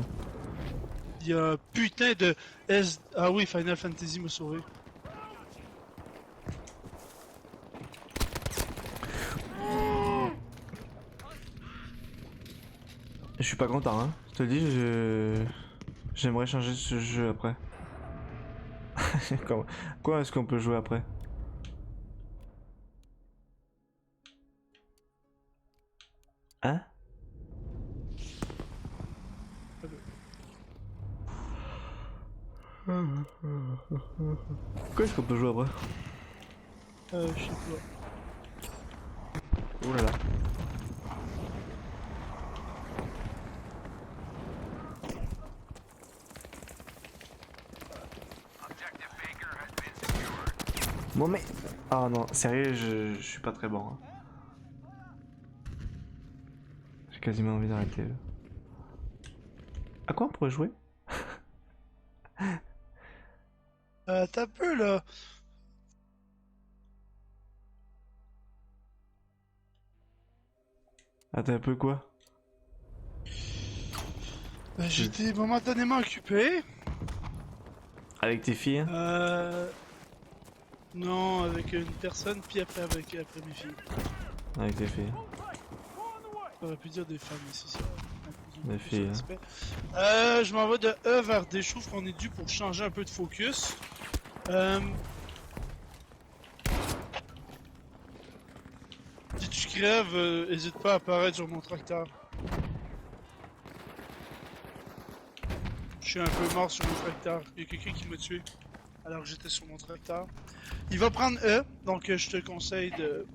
S1: Il y a un putain de S... Ah oui, Final Fantasy m'a sauvé.
S2: Je suis pas content, hein. Je te le dis, j'aimerais changer ce jeu après. Quoi est-ce qu'on peut jouer après? Hein? Quoi est-ce qu'on peut jouer après?
S1: Je sais pas.
S2: Oh là là. Bon mais... Ah non, sérieux, je suis pas très bon. Hein. J'ai quasiment envie d'arrêter. Là. À quoi on pourrait jouer?
S1: T'as peu là.
S2: Attends un peu quoi?
S1: J'étais momentanément occupé.
S2: Avec tes filles?
S1: Non, avec une personne, puis après après mes filles.
S2: Avec tes filles.
S1: J'aurais pu dire des femmes ici, ça.
S2: Des filles.
S1: Je m'en vais de E vers D. Je trouve qu'on est dû pour changer un peu de focus. Si tu crèves, hésite pas à apparaître sur mon tracteur. Je suis un peu mort sur mon tracteur. Il y a quelqu'un qui m'a tué alors que j'étais sur mon tracteur. Il va prendre E, donc je te conseille de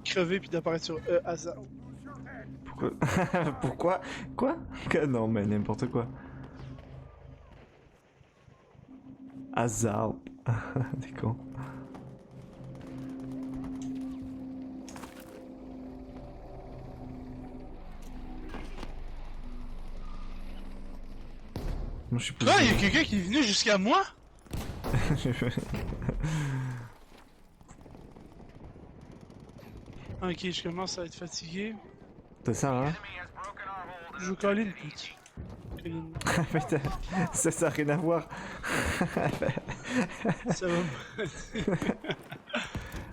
S1: crever puis d'apparaître sur E à zéro.
S2: Pourquoi? Pourquoi? Quoi? Non mais n'importe quoi. Hasard. T'es con. Moi, je suis plus...
S1: Ah, il y a quelqu'un qui est venu jusqu'à moi? Ok, je commence à être fatigué.
S2: C'est ça, hein?
S1: Je veux coller une pute.
S2: Putain, ça a rien à voir.
S1: Ça va.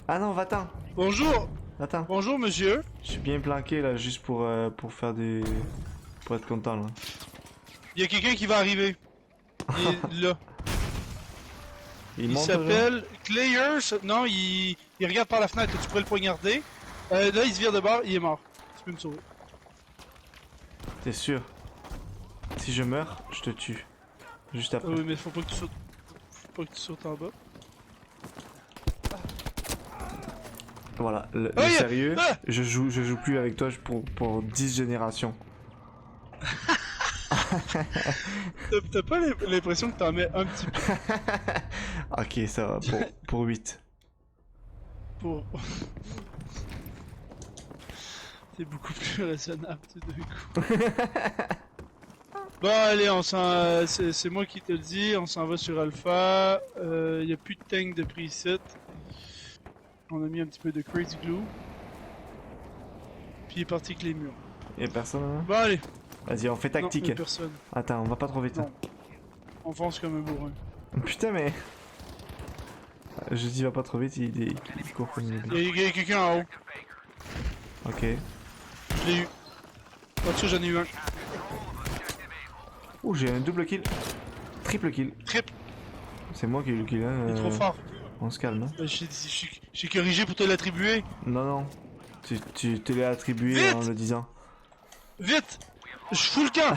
S2: Ah non, va-t'en.
S1: Bonjour!
S2: Attends.
S1: Bonjour, monsieur.
S2: Je suis bien planqué là, juste pour faire des... Pour être content là.
S1: Il y a quelqu'un qui va arriver. Il est là. Il
S2: monte,
S1: s'appelle Clayer. Non, il regarde par la fenêtre. Tu pourrais le poignarder. Là, il se vire de bord. Il est mort. Tu peux me sauver.
S2: T'es sûr? Si je meurs, je te tue. Juste
S1: Ah
S2: après.
S1: oui, mais faut pas que tu sautes. Faut pas que tu sautes en bas.
S2: Voilà, le
S1: Ah, il y a-
S2: sérieux,
S1: Ah
S2: je joue plus avec toi pour 10 générations.
S1: T'as pas l'impression que t'en mets un petit peu
S2: Ok, ça va, pour 8.
S1: pour. C'est beaucoup plus raisonnable tout d'un coup. Bon, allez, c'est moi qui te le dis. On s'en va sur Alpha. Y a plus de tank de preset. On a mis un petit peu de crazy glue. Puis il est parti avec les murs.
S2: Y'a personne là?
S1: Bon, allez.
S2: Vas-y, on fait
S1: Non,
S2: tactique.
S1: y a personne.
S2: Attends, on va pas trop vite.
S1: Non. On fonce comme un bourrin.
S2: Putain, mais. Je dis va pas trop vite, il court comme une bille.
S1: Il y a quelqu'un en haut.
S2: Ok.
S1: Je l'ai eu. Pas sûr, j'en ai eu un.
S2: Ouh, j'ai un double kill. Triple kill.
S1: Trip.
S2: C'est moi qui ai eu le kill, hein.
S1: Il est trop fort.
S2: On se calme, hein.
S1: J'ai corrigé pour te l'attribuer.
S2: Non, non. Tu te l'as attribué
S1: Vite
S2: en le disant.
S1: Vite! Je fous le camp!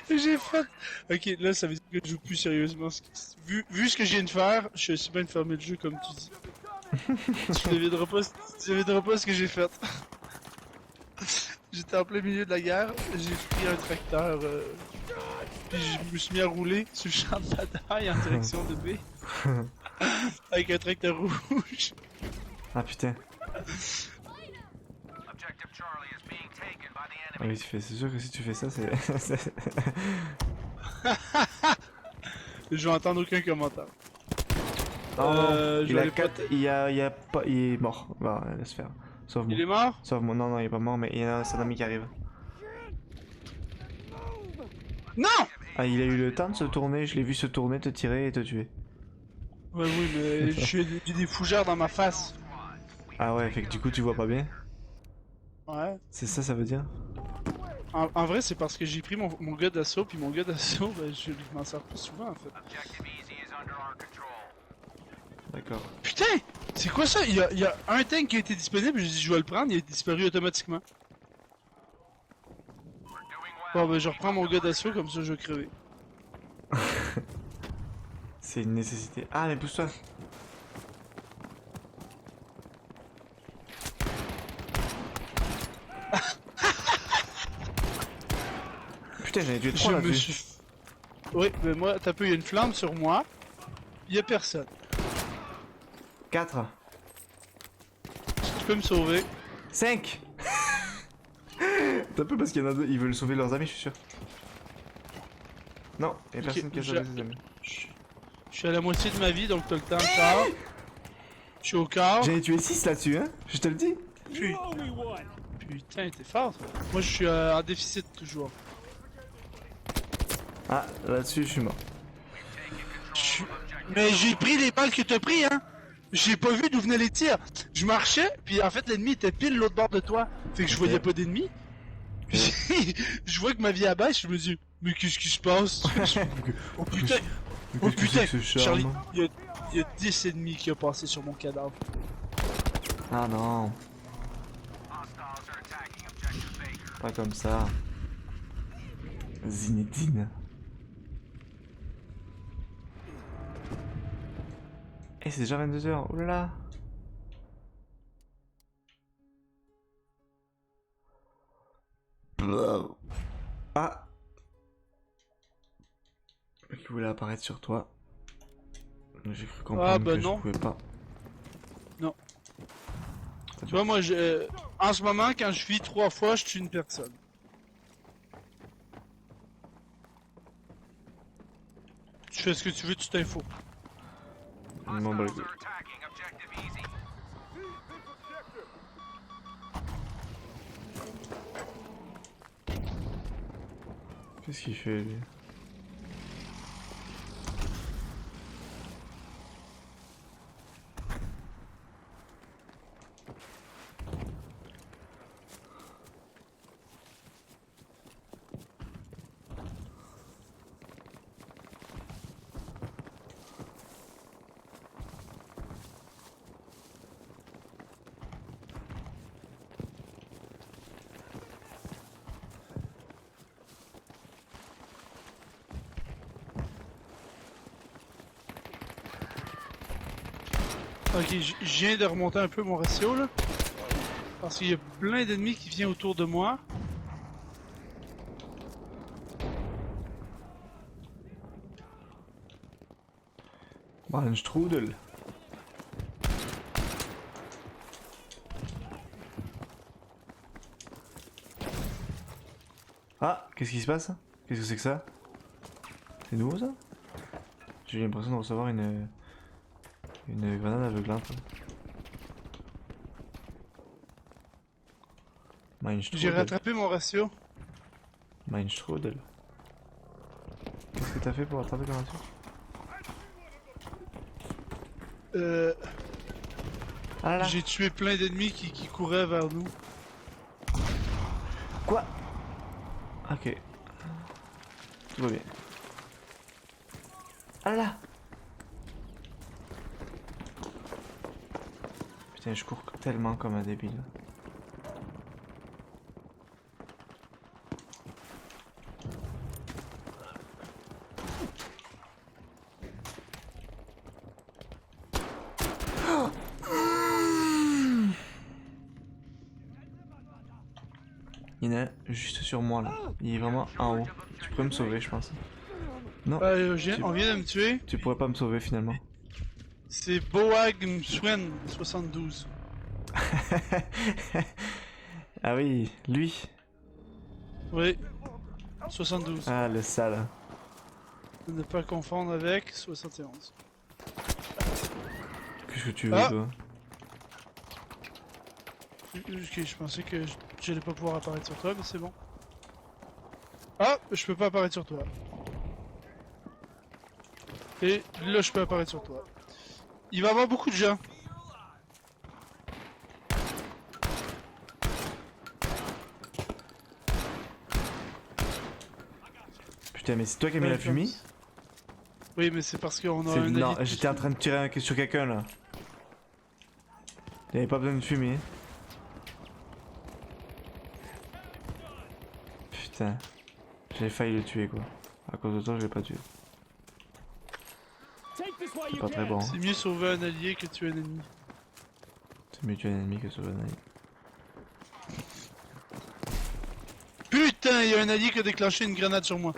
S1: J'ai fait. Ok, là ça veut dire que je joue plus sérieusement. Vu ce que je viens de faire, je suis bien de fermer le jeu comme tu dis. Tu devineras pas ce que j'ai fait. J'étais en plein milieu de la guerre, j'ai pris un tracteur, puis je me suis mis à rouler sur le champ de bataille en direction de B. Avec un tracteur rouge.
S2: Ah putain. Ah oui, c'est sûr que si tu fais ça, c'est.
S1: Je vais entendre aucun commentaire.
S2: Oh non,
S1: je
S2: il
S1: vais
S2: a
S1: aller
S2: 4. Il a pas. Il est mort. Bah, laisse faire. Sauve-moi.
S1: Il est mort?
S2: Sauve-moi. Non, non, il est pas mort, mais il y a un ami qui arrive.
S1: Non!
S2: Ah, il a eu le temps de se tourner, je l'ai vu se tourner, te tirer et te tuer.
S1: Ouais, oui, mais j'ai des fougères dans ma face.
S2: Ah ouais, fait que du coup tu vois pas bien.
S1: Ouais.
S2: C'est ça, ça veut dire?
S1: En vrai, c'est parce que j'ai pris mon gars d'assaut, puis mon gars d'assaut, ben, je m'en sers plus souvent en fait.
S2: D'accord.
S1: Putain! C'est quoi ça? Il y a un tank qui a été disponible, j'ai dit je vais le prendre, il a disparu automatiquement. Bon, ben je reprends mon gars d'assaut, comme ça je vais crever.
S2: C'est une nécessité. Ah, mais pousse-toi. Putain, j'en ai tué 3
S1: Je me
S2: là-dessus.
S1: suis. Oui, mais moi, t'as peu, il y a une flamme sur moi, il y a personne.
S2: 4.
S1: Tu peux me sauver.
S2: 5. T'as peu parce qu'il y en a deux, ils veulent sauver leurs amis, je suis sûr. Non, y'a personne qui a sauvé ses amis.
S1: Je suis à la moitié de ma vie, donc t'as le temps de quart. Je suis au quart.
S2: J'en ai tué 6 là-dessus, hein. Je te le dis.
S4: You owe me one.
S1: Putain, t'es fort, toi. Moi, je suis en déficit toujours.
S2: Ah, là-dessus, je suis mort.
S1: Mais j'ai pris les balles que t'as pris, hein. J'ai pas vu d'où venaient les tirs. Je marchais, puis en fait, l'ennemi était pile l'autre bord de toi. Fait que je
S2: Ok.
S1: voyais pas d'ennemis. Puis je vois que ma vie abaisse, je me dis, mais qu'est-ce qui se passe? Oh putain, oh putain, Charlie, il y a 10 ennemis qui ont passé sur mon cadavre.
S2: Ah non. Pas comme ça. Zinedine. Eh, c'est déjà 22h. Oh là là. Ah. Qui voulait apparaître sur toi. J'ai cru comprendre
S1: Ah, bah
S2: que
S1: non.
S2: je pouvais pas.
S1: Non. Tu vois, moi, en ce moment, quand je vis 3 fois, je tue une personne. Tu fais ce que tu veux, tu t'infos.
S2: Bon, bah, écoute. Qu'est-ce qu'il fait lui?
S1: Ok, je viens de remonter un peu mon ratio là. Parce qu'il y a plein d'ennemis qui viennent autour de moi.
S2: Ein Strudel. Ah, qu'est-ce qui se passe? Qu'est-ce que c'est que ça? C'est nouveau ça? J'ai eu l'impression de recevoir une grenade aveuglante. Mein
S1: J'ai
S2: Strudel.
S1: rattrapé mon ratio.
S2: Mein Strudel. Qu'est-ce que t'as fait pour rattraper ton ratio? Ah là là.
S1: J'ai tué plein d'ennemis qui couraient vers nous.
S2: Quoi? Ok. Tout va bien. Ah là là. Putain, je cours tellement comme un débile. Il y en a juste sur moi là. Il est vraiment en haut. Tu pourrais me sauver, je pense. Non,
S1: On vient de me tuer.
S2: tu pourrais pas me sauver finalement.
S1: C'est Boag Mswen 72.
S2: Ah oui, lui.
S1: Oui. 72.
S2: Ah, le sale.
S1: Ne pas confondre avec 71.
S2: Qu'est-ce que tu veux,
S1: Ah.
S2: toi?
S1: Ok, je pensais que j'allais pas pouvoir apparaître sur toi, mais c'est bon. Ah, je peux pas apparaître sur toi. Et là, je peux apparaître sur toi. Il va y avoir beaucoup de gens.
S2: Putain, mais c'est toi qui as mis la fumée?
S1: Oui, mais c'est parce qu'on a
S2: C'est-
S1: un
S2: Non,
S1: allié.
S2: j'étais en train de tirer sur quelqu'un là. Il n'y avait pas besoin de fumer. Putain. J'ai failli le tuer quoi. À cause de toi, je l'ai pas tué.
S4: Take this while
S2: C'est
S4: you
S2: pas très
S4: can.
S2: bon.
S1: C'est mieux sauver un allié que tuer un ennemi.
S2: C'est mieux tuer un ennemi que sauver un allié.
S1: Putain, il y a un allié qui a déclenché une grenade sur moi.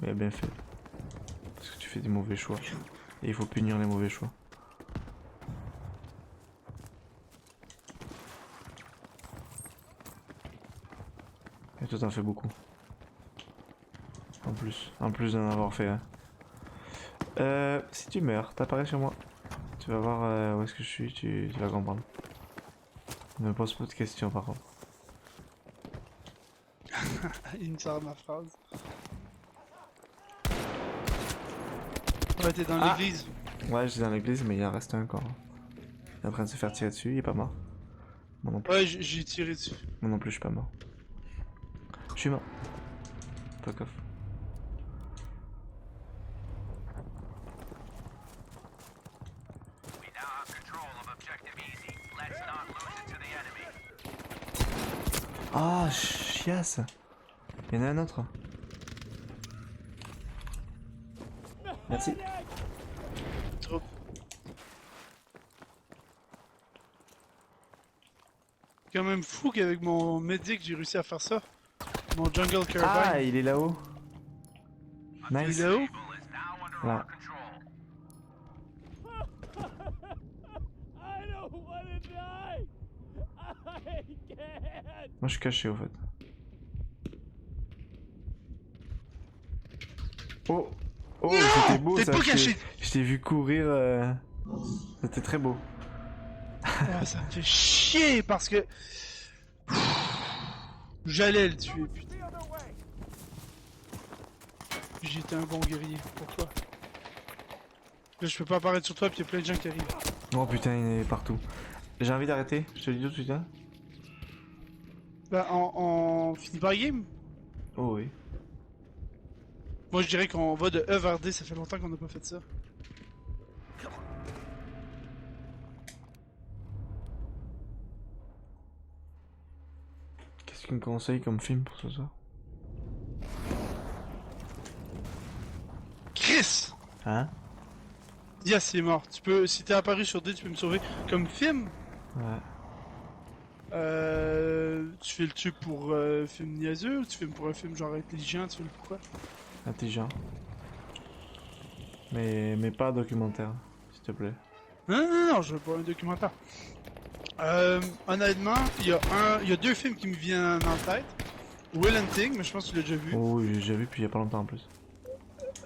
S2: Mais bien fait. Parce que tu fais des mauvais choix. Et il faut punir les mauvais choix. Et toi t'en fais beaucoup. En plus d'en avoir fait un. Si tu meurs, t'apparais sur moi. Tu vas voir où est-ce que je suis, tu vas comprendre. Ne me pose pas de questions par contre.
S1: Il me sort ma phrase. Ouais, t'es dans
S2: Ah.
S1: l'église.
S2: Ouais, j'étais dans l'église, mais il en reste un encore. Il est en train de se faire tirer dessus, il est pas mort. Moi non plus,
S1: Ouais, j'ai tiré dessus.
S2: moi non plus je suis pas mort. Je suis mort. Fuck off. Ah, chiasse. Il y en a un autre. Merci.
S1: Trop. Quand même fou qu'avec mon medic j'ai réussi à faire ça. Mon jungle
S2: Ah,
S1: caravan.
S2: il est là-haut.
S1: Il est
S2: Nice.
S1: là-haut.
S2: Là.
S4: I don't want to die. I can't.
S2: Moi je suis caché au fait. Oh. Oh, c'était beau
S1: T'es
S2: ça.
S1: pas
S2: je t'ai-
S1: caché.
S2: Je t'ai vu courir. C'était très beau.
S1: Ah, ça me fait chier parce que... J'allais le tuer, putain.
S4: The other way.
S1: J'étais un bon guerrier. Pourquoi? Là, je peux pas apparaître sur toi, puis il y a plein de gens qui arrivent.
S2: Oh putain, il est partout. J'ai envie d'arrêter, je te le dis tout de suite. Hein.
S1: Bah, on finit par game.
S2: Oh oui.
S1: Moi, je dirais qu'on va de E vers D. Ça fait longtemps qu'on n'a pas fait ça.
S2: Qu'est-ce qu'il me conseille comme film pour ce soir?
S1: Chris!
S2: Hein?
S1: Yes, il est mort. Tu peux, si t'es apparu sur D, tu peux me sauver. Comme film,
S2: Ouais.
S1: tu fais le tuer pour film niaiseux ou tu fais pour un film genre intelligent, tu fais le pourquoi?
S2: Intelligent. Mais pas documentaire, s'il te plaît.
S1: Non, je veux pas un documentaire. Honnêtement, il y a deux films qui me viennent en tête. Will Hunting, mais je pense que tu l'as déjà vu.
S2: Oh oui, j'ai déjà vu, puis il y a pas longtemps en plus.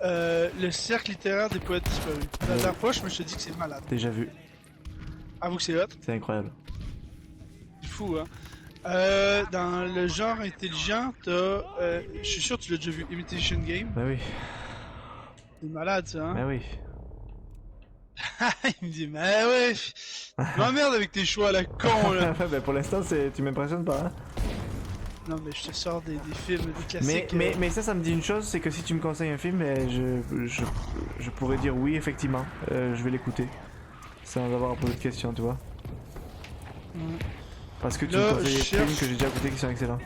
S1: Le cercle littéraire des poètes disparus. La dernière fois, je me suis dit que c'est malade.
S2: Déjà vu,
S1: Avoue que c'est hot.
S2: c'est incroyable.
S1: C'est fou, hein. Dans le genre intelligent, t'as... je suis sûr que tu l'as déjà vu, Imitation Game.
S2: Bah oui,
S1: C'est malade, ça, hein.
S2: bah oui.
S1: Il me dit, mais ouais, m'emmerde avec tes choix à la con, là.
S2: Ouais, bah pour l'instant, tu m'impressionnes pas, hein.
S1: Non, mais je te sors des films, des classiques.
S2: Mais ça me dit une chose, c'est que si tu me conseilles un film, je pourrais dire oui, effectivement, je vais l'écouter. Sans avoir à poser de questions, tu vois.
S1: Ouais.
S2: Parce que tu
S1: Là,
S2: me conseilles des
S1: je
S2: films
S1: cherche-
S2: que j'ai déjà écoutés qui sont excellents.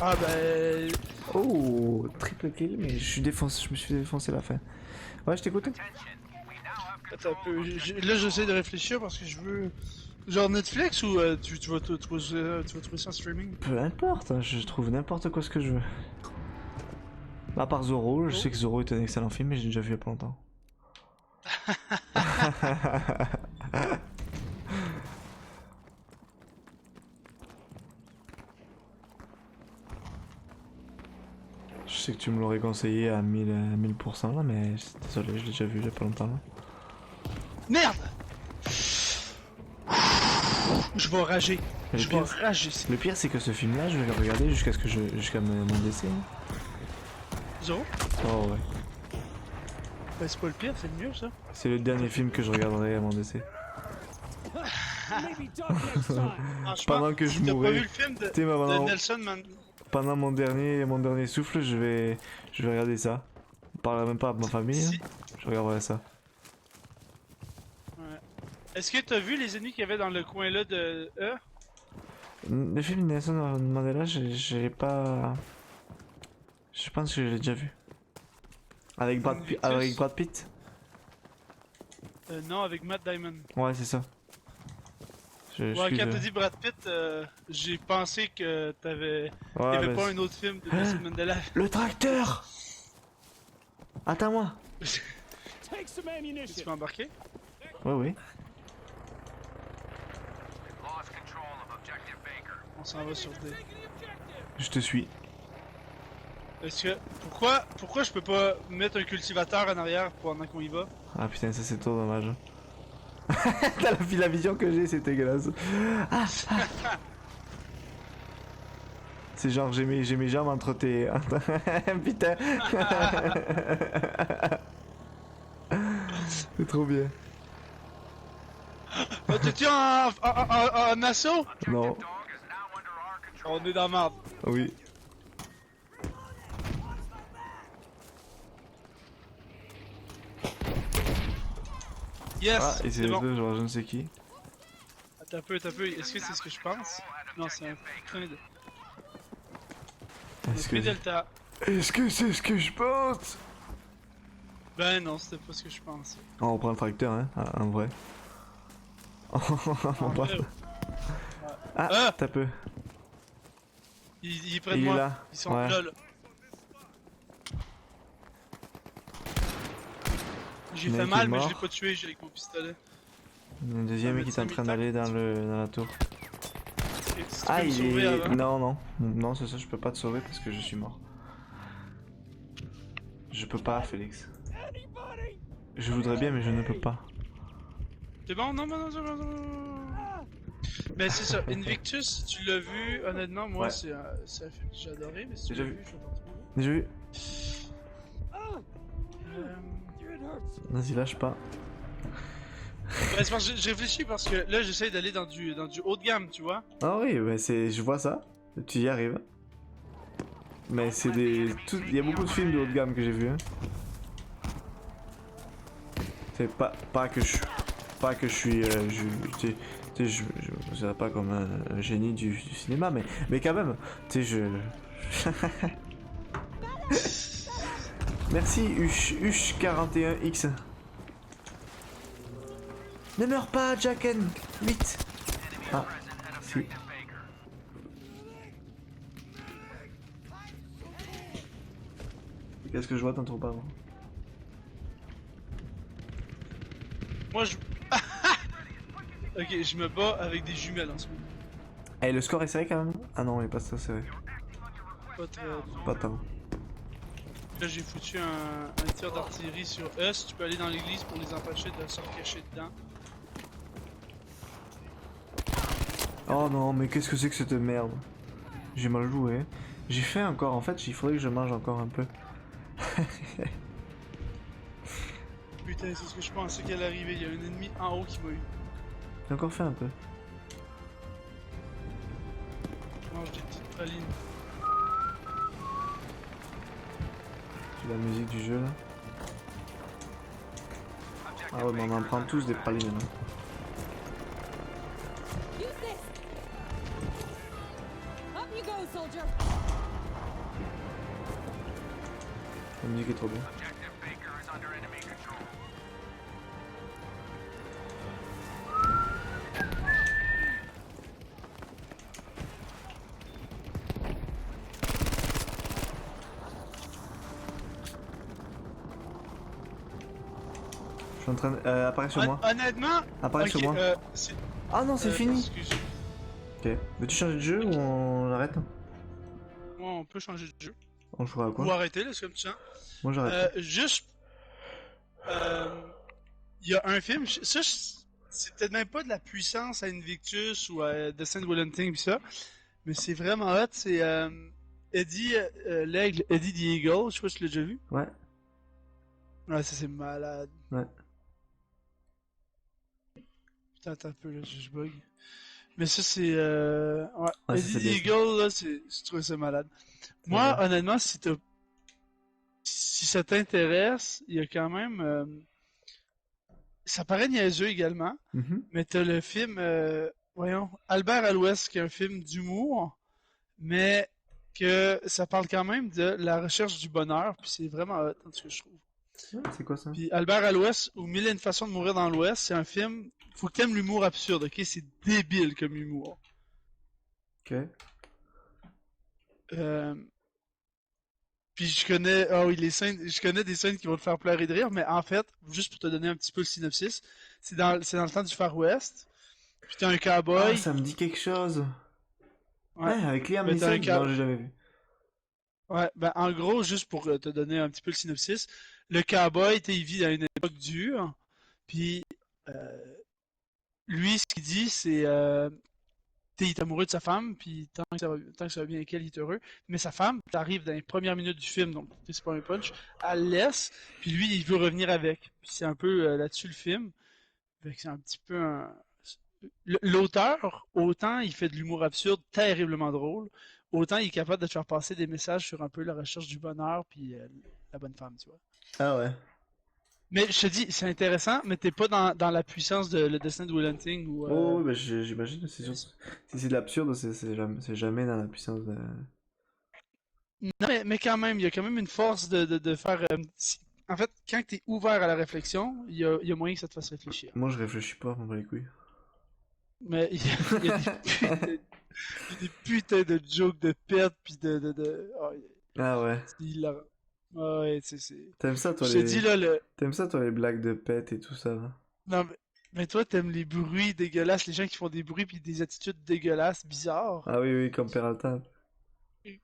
S1: Ah, ben...
S2: Oh, triple kill, mais je me suis défoncé à la fin. Ouais, je t'écoute.
S1: Attends un peu, là j'essaie de réfléchir parce que je veux... Genre Netflix ou tu vas trouver ça en streaming?
S2: Peu importe, hein, je trouve n'importe quoi ce que je veux. À part Zorro, je sais que Zorro est un excellent film, mais j'ai déjà vu il y a pas longtemps. Je sais que tu me l'aurais conseillé à 1000% là, mais désolé, je l'ai déjà vu il y a pas longtemps là.
S1: Merde! Je vais rager.
S2: Le
S1: Je vais
S2: pire,
S1: rager.
S2: le pire, c'est que ce film là, je vais le regarder jusqu'à mon décès.
S1: Zoro?
S2: Oh ouais.
S1: Ben c'est pas le pire, c'est le mieux ça.
S2: C'est le dernier film que je regarderai à mon décès.
S4: Maybe duck next time.
S1: Franchement,
S2: Pendant que je
S1: si t'as pas
S2: mourrai.
S1: vu le film de,
S2: Tu sais,
S1: de Nelson Man...
S2: pendant mon dernier souffle, je vais regarder ça. On parlera même pas à ma famille,
S1: Si-
S2: hein. Je regarderai ça.
S1: Ouais. Est-ce que t'as vu les ennemis qu'il y avait dans le coin là de E?
S2: Le film de Nelson Mandela, j'ai pas. Je pense que je l'ai déjà vu. Avec Brad Pitt.
S1: Non, avec Matt Damon.
S2: Ouais, c'est ça.
S1: Ouais, quand t'as dit Brad Pitt, j'ai pensé que t'avais... Il y
S2: Ouais,
S1: avait
S2: mais
S1: pas un autre film de Nelson Mandela.
S2: le tracteur. Attends-moi.
S4: Take some
S1: Tu
S4: ammunition.
S1: peux embarquer?
S2: Ouais, oui.
S1: On s'en va sur D.
S2: Je te suis.
S1: Est-ce que... Pourquoi je peux pas mettre un cultivateur en arrière pendant qu'on y va?
S2: Ah putain, ça c'est trop dommage. T'as la vision que j'ai, c'est dégueulasse. Ah, ah. C'est genre j'ai mes jambes entre tes... Putain. C'est trop bien.
S1: Oh, t'es-tu en assaut?
S2: Non,
S1: On est dans la merde.
S2: oui.
S1: Yes!
S2: Ah, et c'est
S1: c'est bon.
S2: deux, genre je ne sais qui.
S1: Attends un peu. Est-ce que c'est ce que je pense? Non, c'est un train de...
S2: Est-ce
S1: P
S2: que
S1: Delta.
S2: est-ce que c'est ce que je pense?
S1: Ben non, c'était pas ce que je pense.
S2: Oh, on prend le tracteur, hein, en vrai. On prend-
S1: vrai,
S2: Ah,
S1: Ah
S2: t'as peu.
S1: Ils prennent
S2: Il est
S1: moi.
S2: là.
S1: Ils sont
S2: Ouais.
S1: là. J'ai
S2: Il y en a
S1: fait
S2: un qui
S1: mal,
S2: est
S1: mais je
S2: mort.
S1: l'ai pas tué, j'ai avec mon pistolet.
S2: Le deuxième
S1: Ouais,
S2: qui est en
S1: mais
S2: train
S1: ça
S2: d'aller dans la tour.
S1: Ok, si tu
S2: Ah,
S1: peux me
S2: il
S1: sauver
S2: est...
S1: avant.
S2: Non, c'est ça, je peux pas te sauver parce que je suis mort. Je peux pas, Félix.
S4: Anybody?
S2: Je voudrais bien, mais je ne peux pas.
S1: C'est bon? Non, c'est bon. Mais c'est ça, Invictus, tu l'as vu, honnêtement, moi
S2: Ouais.
S1: c'est un film que j'ai adoré, mais si tu
S2: Déjà
S1: l'as
S2: vu.
S1: vu, je vais t'en trouver.
S2: J'ai vu.
S1: Euh,
S4: It hurts.
S2: Vas-y, lâche pas.
S1: c'est parce que je réfléchis parce que là j'essaie d'aller dans du haut de gamme, tu vois.
S2: Ah oui, bah je vois ça. Tu y arrives. Mais c'est des... Il y a beaucoup de films de haut de gamme que j'ai vu. Hein. C'est pas que je... Pas que je suis... tu sais, je serais pas comme un génie du cinéma, mais quand même, tu sais, je... Merci, Hush41X. Ne meurs pas, Jacken. Vite. Ah, si. Qu'est-ce que je vois, t'en trouves pas, moi?
S1: Moi, je... Ok, je me bats avec des jumelles en ce moment.
S2: Eh, le score est serré quand même? Ah non, il est pas ça serré.
S1: Pas très...
S2: Pas tant.
S1: Là, j'ai foutu un tir d'artillerie sur Us. Tu peux aller dans l'église pour les empêcher de se recacher dedans.
S2: Oh non, mais qu'est-ce que c'est que cette merde? J'ai mal joué. J'ai fait encore, en fait, il faudrait que je mange encore un peu.
S1: Putain, c'est ce que je pensais qu'elle arrivait. Il y a un ennemi en haut qui m'a eu.
S2: J'ai encore fait un peu.
S1: Je mange des petites pralines.
S2: C'est la musique du jeu là. Ah ouais, mais on en prend tous des pralines là.
S3: Use this. Up you go, soldier.
S2: La musique est trop bien. Je suis en train de... apparaît sur moi.
S1: Honnêtement...
S2: Apparaît sur moi.
S1: c'est...
S2: Ah non, c'est fini.
S1: Excuse.
S2: Ok. Veux-tu changer de jeu ou on arrête?
S1: Moi, on peut changer de jeu.
S2: On jouera à
S1: Ou
S2: quoi?
S1: arrêter, là, c'est comme tu sens.
S2: Moi j'arrête.
S1: Juste... Il y a un film... Ça, c'est peut-être même pas de la puissance à Invictus ou à The Saint Valentin pis ça. Mais c'est vraiment hot. C'est Eddie l'aigle, Eddie the Eagle. Je sais pas si tu l'as déjà vu.
S2: Ouais.
S1: Ouais, ça c'est malade.
S2: Ouais.
S1: Putain, attends un peu, là, je bug. Mais ça, c'est... Ouais,
S2: Ouais, ça,
S1: Eddie
S2: c'est
S1: the
S2: bien.
S1: Eagle, là, je trouve ça malade. Moi,
S2: bien.
S1: honnêtement, si ça t'intéresse, il y a quand même... Ça paraît niaiseux également,
S2: Mhm.
S1: mais t'as le film, voyons, Albert à l'Ouest, qui est un film d'humour, mais que ça parle quand même de la recherche du bonheur, puis c'est vraiment hot, dans ce que je trouve.
S2: Ouais, c'est quoi ça?
S1: Puis Albert à l'Ouest, ou Mille et une façons de mourir dans l'Ouest, c'est un film, faut que t'aimes l'humour absurde, ok? C'est débile comme humour.
S2: Ok.
S1: Puis je connais, ah oui, les scènes, je connais des scènes qui vont te faire pleurer de rire, mais en fait, juste pour te donner un petit peu le synopsis, c'est dans le temps du Far West, puis t'as un
S2: Ah,
S1: cowboy,
S2: ça me dit quelque chose.
S1: ouais,
S2: Ouais, avec Liam
S1: mais t'as un
S2: Neeson? Non,
S1: cow-
S2: j'ai jamais vu.
S1: ouais, ben en gros, juste pour te donner un petit peu le synopsis, le cowboy, il vit dans une époque dure, puis lui, ce qu'il dit, c'est, il est amoureux de sa femme, puis tant que ça va bien avec elle, il est heureux. Mais sa femme, t'arrives dans les premières minutes du film, donc c'est pas un punch, elle laisse, puis lui, il veut revenir avec. Puis c'est un peu là-dessus le film. Fait que c'est un petit peu un... L'auteur, autant il fait de l'humour absurde terriblement drôle, autant il est capable de te faire passer des messages sur un peu la recherche du bonheur, puis la bonne femme, tu vois.
S2: Ah ouais.
S1: Mais je te dis, c'est intéressant, mais t'es pas dans la puissance de Le Destin de Will Hunting ou...
S2: Oh, oui, bah, j'imagine, c'est sûr. Si c'est de l'absurde, c'est jamais dans la puissance de...
S1: Non, mais quand même, il y a quand même une force de faire. En fait, quand tu es ouvert à la réflexion, il y a moyen que ça te fasse réfléchir.
S2: Moi, je réfléchis pas, on va les couilles.
S1: Mais il y a des putains de jokes de pète, puis oh,
S2: Ah ouais.
S1: c'est hilarant. Ah ouais, c'est...
S2: T'aimes ça, toi,
S1: Je te dis, là,
S2: T'aimes ça, toi, les blagues de pète et tout ça, là?
S1: Non, mais toi, t'aimes les bruits dégueulasses, les gens qui font des bruits, puis des attitudes dégueulasses, bizarres,
S2: Ah oui, oui, comme Peralta.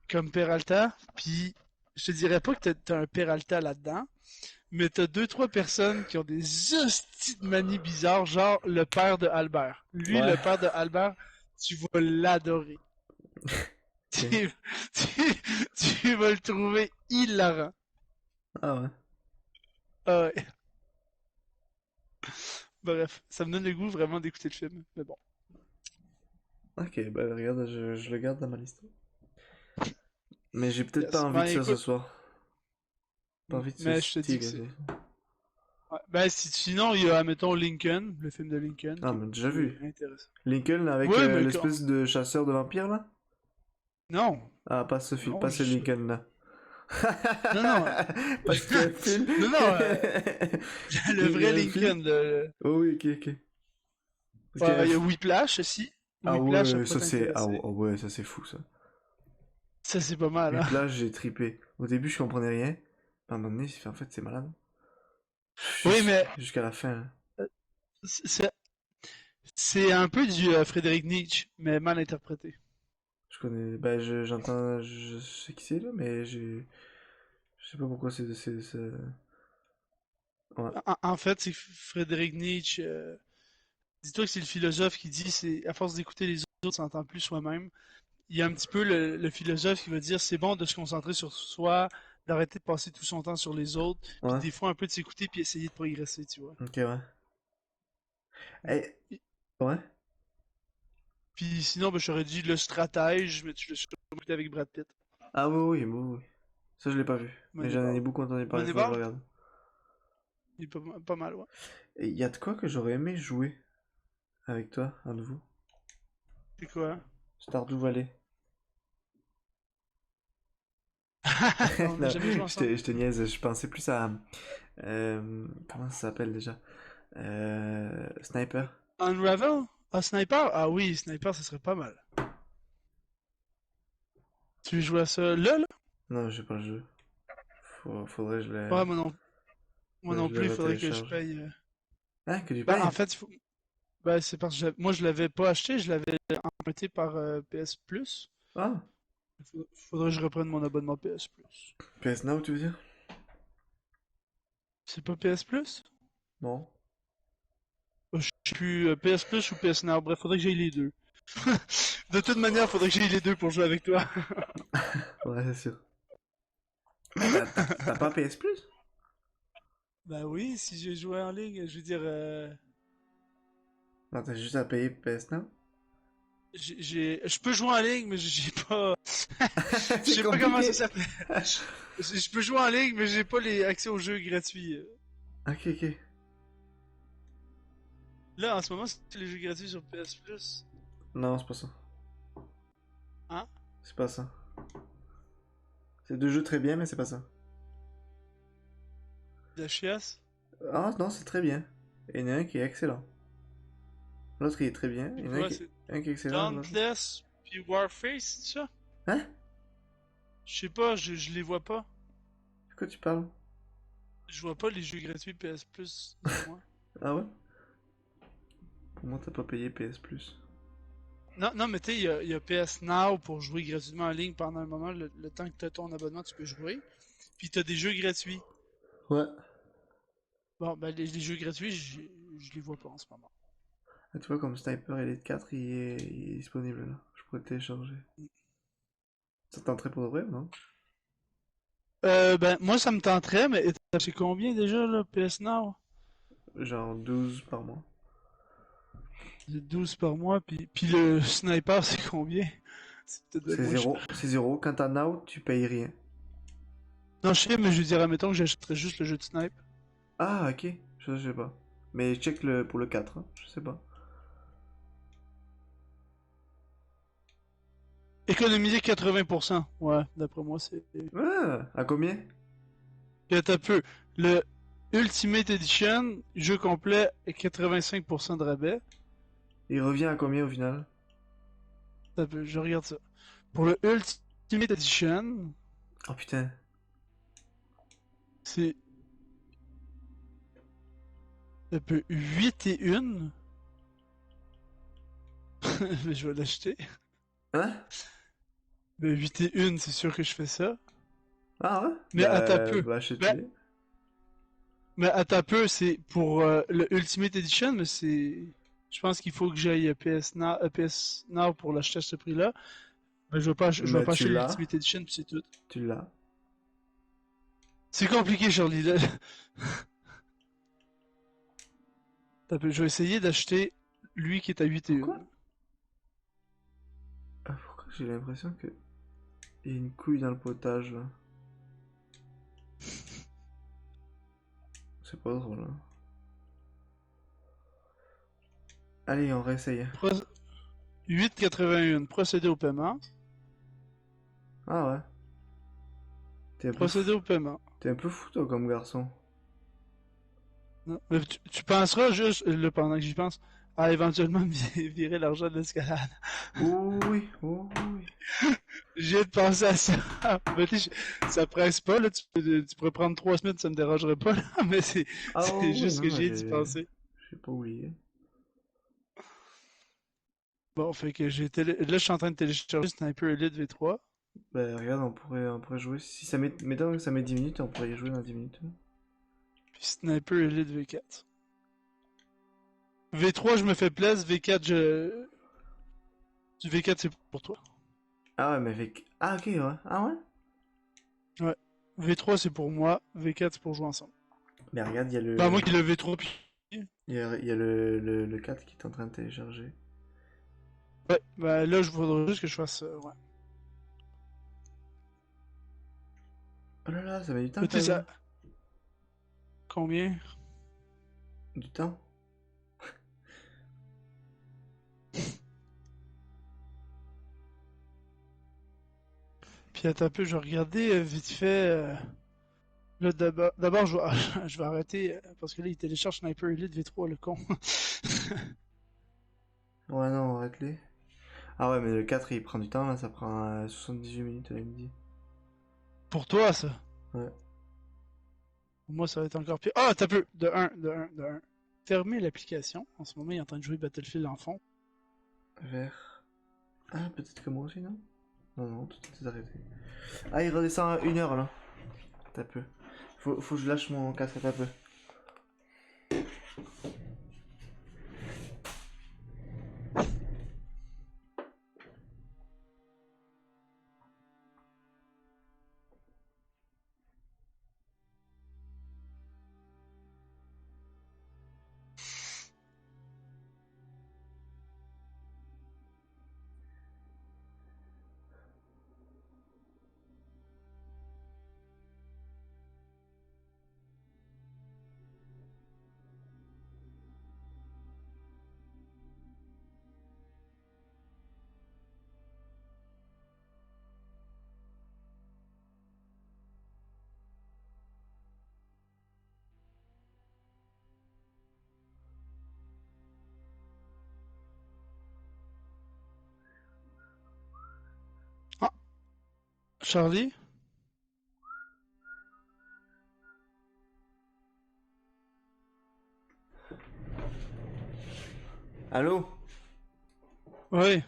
S1: comme Peralta, puis je te dirais pas que t'as un Peralta là-dedans, mais t'as deux, trois personnes qui ont des hosties de manies bizarres, genre le père de Albert. Lui,
S2: Ouais.
S1: le père de Albert, tu vas l'adorer. tu, tu vas le trouver hilarant.
S2: Ah ouais.
S1: Ah ouais. Bref, ça me donne le goût vraiment d'écouter le film, mais bon.
S2: Ok, bah regarde, je le garde dans ma liste. Mais j'ai peut-être
S1: Yes.
S2: pas envie
S1: Ben,
S2: de ça ce
S1: écoute,
S2: soir. Pas envie de
S1: mais
S2: ce
S1: je te dis
S2: style,
S1: que c'est...
S2: aussi.
S1: Ouais. Ben, sinon, il y a, mettons, Lincoln, le film de Lincoln.
S2: Ah,
S1: qui-
S2: mais déjà
S1: qui
S2: vu.
S1: est intéressant.
S2: Lincoln avec
S1: Ouais, mais
S2: l'espèce de chasseur de vampires, là?
S1: Non,
S2: Ah, pas ce film,
S1: non,
S2: pas ce Lincoln, là.
S1: non, non,
S2: Parce que le film...
S1: non, non, le
S2: Il y a
S1: vrai
S2: un film.
S1: Lincoln,
S2: Oh oui, ok, ok. Parce que-
S1: Il y a Whiplash aussi.
S2: Ah
S1: Whiplash,
S2: ouais,
S1: ça
S2: ça
S1: pourrait
S2: c'est... Ah
S1: t'intéresser.
S2: ouais, ça c'est fou ça.
S1: Ça, c'est pas mal,
S2: Et
S1: hein.
S2: là, j'ai tripé. Au début, je comprenais rien. À un moment donné, j'ai fait, en fait, c'est malade.
S1: Oui, mais
S2: Jusqu'à la fin, hein.
S1: c'est c'est un peu du Frédéric Nietzsche, mais mal interprété.
S2: Je connais... Ben, j'entends... Je sais qui c'est, là, mais j'ai... Je sais pas pourquoi c'est... Ouais.
S1: En fait, c'est que Frédéric Nietzsche. Dis-toi que c'est le philosophe qui dit, c'est à force d'écouter les autres, on s'entend plus soi-même. Il y a un petit peu le philosophe qui va dire, c'est bon de se concentrer sur soi, d'arrêter de passer tout son temps sur les autres, puis
S2: Ouais.
S1: des fois un peu de s'écouter puis essayer de progresser, tu vois.
S2: Ok, ouais. Eh, ouais.
S1: Puis sinon, ben, j'aurais dit le stratège, mais tu l'as sûrement écouté avec Brad Pitt.
S2: Ah oui, oui, oui, oui. Ça, je l'ai pas vu. Mais j'en ai
S1: Moneyball.
S2: beaucoup entendu parler, faut que je
S1: Moneyball?
S2: regarde.
S1: Il est pas mal, ouais.
S2: Et il y a de quoi que j'aurais aimé jouer avec toi, à nouveau.
S1: C'est quoi? Hein?
S2: Stardew Valley.
S1: On n'a
S2: Non,
S1: jamais joué ensemble.
S2: je te niaise, je pensais plus à... comment ça s'appelle déjà? Sniper.
S1: Unravel? Ah, Sniper? Ah oui, Sniper, ça serait pas mal. Tu veux jouer à ça là, là?
S2: Non, j'ai pas le jeu. Faudrait que
S1: Ouais, moi non
S2: je le
S1: plus, il faudrait que je
S2: retélécharge.
S1: paye.
S2: Hein, que tu
S1: Ben, en
S2: payes?
S1: fait, ben, c'est parce que moi, je l'avais pas acheté, je l'avais emprunté par PS Plus.
S2: Ah,
S1: Faudrait que je reprenne mon abonnement PS Plus.
S2: PS Now, tu veux dire?
S1: C'est pas PS Plus?
S2: Non.
S1: Je sais plus PS Plus ou PS Now. Bref, faudrait que j'aille les deux. De toute manière, faudrait que j'aille les deux pour jouer avec toi.
S2: Ouais, c'est sûr. Ah, t'as pas PS Plus?
S1: Bah oui, si je jouais en ligne, je veux dire,
S2: Non, t'as juste à payer PS Now?
S1: je peux jouer en ligne, mais j'ai pas, je
S2: C'est
S1: sais pas comment ça
S2: compliqué.
S1: s'appelle. Je peux jouer en ligne, mais j'ai pas les accès aux jeux gratuits.
S2: Ok, ok.
S1: Là, en ce moment, c'est les jeux gratuits sur PS Plus.
S2: Non, c'est pas ça.
S1: Hein?
S2: C'est pas ça. C'est deux jeux très bien, mais c'est pas ça.
S1: De la chiasse?
S2: Ah non, c'est très bien. Et il y en a un qui est excellent. L'autre, il est très bien. Il y en a un
S1: Quoi,
S2: qui
S1: c'est
S2: un qui est excellent. L'autre...
S1: Dauntless puis Warface, c'est ça?
S2: Hein?
S1: Je sais pas, je les vois pas.
S2: De quoi tu parles?
S1: Je vois pas les jeux gratuits PS Plus sur moi.
S2: Ah ouais? Comment t'as pas payé PS Plus?
S1: Non, non, mais tu sais, il y a PS Now pour jouer gratuitement en ligne pendant un moment. Le temps que tu as ton abonnement, tu peux jouer. Puis tu as des jeux gratuits.
S2: Ouais.
S1: Bon, ben les jeux gratuits, je les vois pas en ce moment.
S2: Ah, tu vois, comme Sniper Elite 4, il est disponible là. Je pourrais le télécharger. Ça tenterait pour de vrai, non?
S1: Ben, moi, ça me tenterait, mais t'as acheté combien déjà, là, PS Now?
S2: Genre 12 par mois.
S1: C'est 12 par mois, puis le sniper, c'est combien? C'est peut-être de
S2: C'est
S1: moins cher.
S2: zéro. C'est zéro. Quand t'as Now, tu payes rien.
S1: Non, je sais, mais je dirais, admettons que j'achèterais juste le jeu de snipe.
S2: Ah, ok. Je sais pas. Mais je check pour le 4, hein. Je sais pas.
S1: Économiser 80%. Ouais, d'après moi, c'est...
S2: Ah, à combien?
S1: T'as peu. Le Ultimate Edition, jeu complet, est 85% de rabais.
S2: Il revient à combien au final?
S1: T'as peu, je regarde ça. Pour le Ultimate Edition,
S2: Oh putain.
S1: c'est... T'as peu 8 et 1. Mais je vais l'acheter.
S2: Hein?
S1: Ben 8 et 1, c'est sûr que je fais ça.
S2: Ah ouais?
S1: Mais à ta peu.
S2: Bah
S1: Ben,
S2: achète-les.
S1: mais à ta peu, c'est pour le Ultimate Edition, mais c'est... Je pense qu'il faut que j'aille PS Now pour l'acheter à ce prix-là. Ben, je vais
S2: Mais
S1: pas
S2: tu
S1: acheter
S2: l'as.
S1: l'Ultimate Edition, puis c'est tout.
S2: Tu l'as.
S1: C'est compliqué, Charlie. Là. Je vais essayer d'acheter lui qui est à 8 et 1.
S2: Pourquoi? Ah, pourquoi j'ai l'impression que... Il y a une couille dans le potage là. C'est pas drôle hein. Allez, on réessaye.
S1: 8,81. Procéder au paiement.
S2: Ah ouais.
S1: Procéder au paiement.
S2: T'es un peu fou toi comme garçon.
S1: Non. Mais tu penseras juste, là, pendant que j'y pense, à éventuellement virer l'argent de l'escalade.
S2: Oui, oui, oui.
S1: J'ai de penser à ça. Mais tu sais, ça presse pas, là. Tu pourrais prendre 3 semaines, ça me dérangerait pas, là. Mais
S2: Ah
S1: c'est
S2: oui,
S1: juste
S2: non,
S1: que
S2: non,
S1: j'ai d'y penser.
S2: j'ai pas oublié.
S1: Bon, fait que là, je suis en train de télécharger Sniper Elite V3.
S2: Bah regarde, on pourrait jouer. Si ça met, mettons que ça met 10 minutes, on pourrait y jouer dans 10 minutes.
S1: Puis Sniper Elite V4. V3, je me fais place. V4, V4, c'est pour toi.
S2: Ah ouais, mais avec... Ah ok, ouais. Ah ouais?
S1: Ouais. V3, c'est pour moi. V4, c'est pour jouer ensemble.
S2: Mais regarde, il y a le...
S1: Bah, moi qui le V3, puis...
S2: il y a le 4 qui est en train de télécharger.
S1: Ouais, bah là, je voudrais juste que je fasse... ouais.
S2: Oh là là, ça met du temps
S1: Mais
S2: quand
S1: tu sais,
S2: même.
S1: ça... Combien?
S2: Du temps?
S1: Puis attends un peu, je vais regarder vite fait... Là, d'abord, je vais... je vais arrêter, parce que là, il télécharge Sniper Elite V3, le con.
S2: Ouais, non, arrête-les. Ah ouais, mais le 4 il prend du temps là, ça prend 78 minutes, elle me dit.
S1: Pour toi, ça.
S2: Ouais.
S1: Pour moi, ça va être encore pire. Ah, t'as peu! De 1. Fermez l'application. En ce moment, il est en train de jouer Battlefield en fond.
S2: Vert. Ah, peut-être que moi aussi, non? Non, non, tout est arrêté. Ah, il redescend à 1 heure là. T'as peu. Faut que je lâche mon casque à peu.
S1: Ah, Charlie?
S2: Allô?
S1: Oui.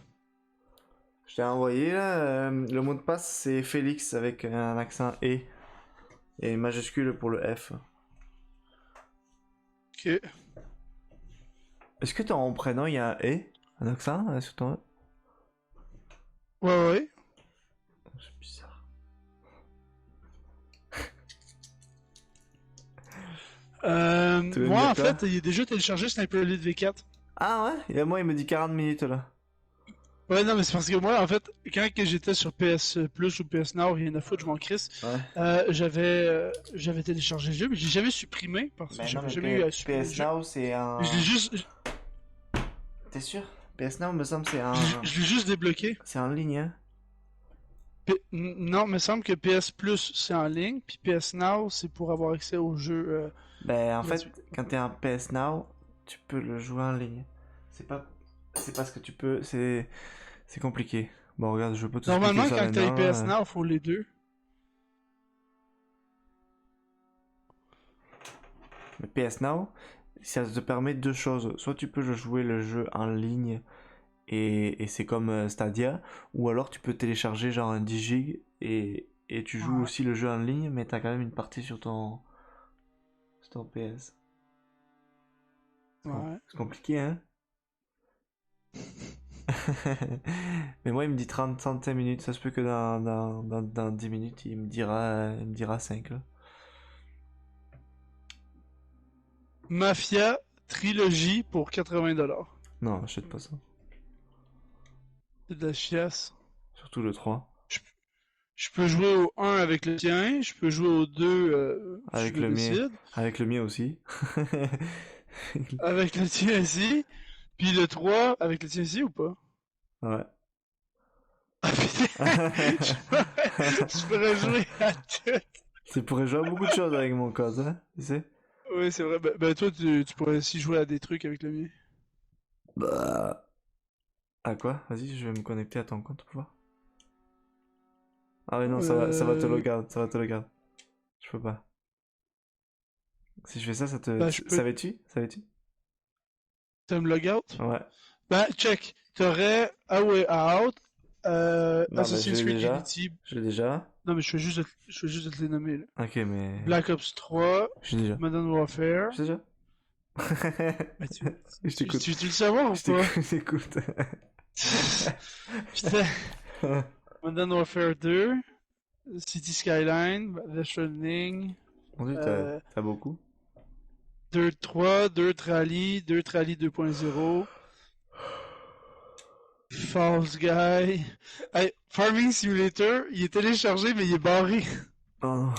S2: Je t'ai envoyé là, le mot de passe c'est Félix avec un accent E. Et une majuscule pour le F.
S1: Ok.
S2: Est-ce que ton prénom il y a un E? Un accent sur ton E?
S1: Ouais.
S2: C'est bizarre. Tu veux me
S1: Moi,
S2: dire
S1: en
S2: quoi?
S1: fait, il est déjà téléchargé Sniper Elite V4.
S2: Ah ouais? Et moi il me dit 40 minutes là.
S1: Ouais, non, mais c'est parce que moi, en fait, quand que j'étais sur PS Plus ou PS Now, rien à foutre, je m'en crisse,
S2: Ouais.
S1: j'avais téléchargé le jeu, mais j'ai jamais supprimé, parce que
S2: Ben non,
S1: j'avais
S2: mais
S1: jamais eu à supprimer le
S2: PS
S1: jeu.
S2: Now c'est un.
S1: Je l'ai juste,
S2: T'es sûr? PS Now me semble c'est un.
S1: je l'ai juste débloqué.
S2: C'est en ligne, hein?
S1: Non, il me semble que PS Plus, c'est en ligne, puis PS Now, c'est pour avoir accès au jeu.
S2: Ben en
S1: gratuit.
S2: fait, quand t'es en PS Now, tu peux le jouer en ligne. C'est pas. C'est parce que tu peux. C'est compliqué. Bon, regarde, je veux pas tout
S1: Normalement,
S2: expliquer ça
S1: quand t'as
S2: maintenant.
S1: PS Now, faut les deux.
S2: Mais PS Now, ça te permet deux choses. Soit tu peux jouer le jeu en ligne et c'est comme Stadia, ou alors tu peux télécharger genre un 10 Go et tu joues
S1: Ouais.
S2: aussi le jeu en ligne, mais t'as quand même une partie sur ton PS.
S1: Ouais.
S2: C'est compliqué, hein? Mais moi, il me dit 35 minutes. Ça se peut que dans 10 minutes, il me dira 5. Là.
S1: Mafia Trilogy pour 80$.
S2: Non, achète pas ça.
S1: C'est de la chiasse.
S2: Surtout le 3.
S1: Je peux jouer au 1 avec le tien, je peux jouer au 2 si
S2: Avec
S1: je me
S2: le mien.
S1: décide.
S2: Avec le mien aussi.
S1: Avec le tien aussi. Puis le 3 avec le tien aussi ou pas?
S2: Ouais.
S1: Ah putain! Je pourrais jouer à tout.
S2: Tu pourrais jouer à beaucoup de choses avec mon code, hein, tu sais?
S1: Oui, c'est vrai. Ben toi, tu pourrais aussi jouer à des trucs avec le mien.
S2: Bah... Ah quoi? Vas-y, je vais me connecter à ton compte pour voir. Ah ouais, non, ça va te log out, ça va te log out. Je peux pas. Si je fais ça,
S1: Bah, je peux.
S2: ça va-tu? Ça va-tu?
S1: Tu me log out?
S2: Ouais.
S1: Bah, check. T'aurais A Way Out,
S2: Non, mais je
S1: Assassin's
S2: l'ai
S1: Creed
S2: déjà.
S1: Unity.
S2: Je l'ai déjà.
S1: Non, mais je veux juste de te les nommer, là.
S2: Ok, mais...
S1: Black Ops 3,
S2: Je l'ai déjà.
S1: Modern Warfare.
S2: Je l'ai déjà.
S1: Bah,
S2: Je t'écoute.
S1: tu veux le savoir ou
S2: Je
S1: pas?
S2: t'écoute. Je t'écoute.
S1: Putain. Modern Warfare 2, City Skyline, Death Stranding,
S2: Mon dieu,
S1: euh,
S2: t'as beaucoup.
S1: Dirt 3, Dirt Rally, Dirt Rally 2.0, False Guy. Hey, Farming Simulator, il est téléchargé, mais il est barré.
S2: Oh.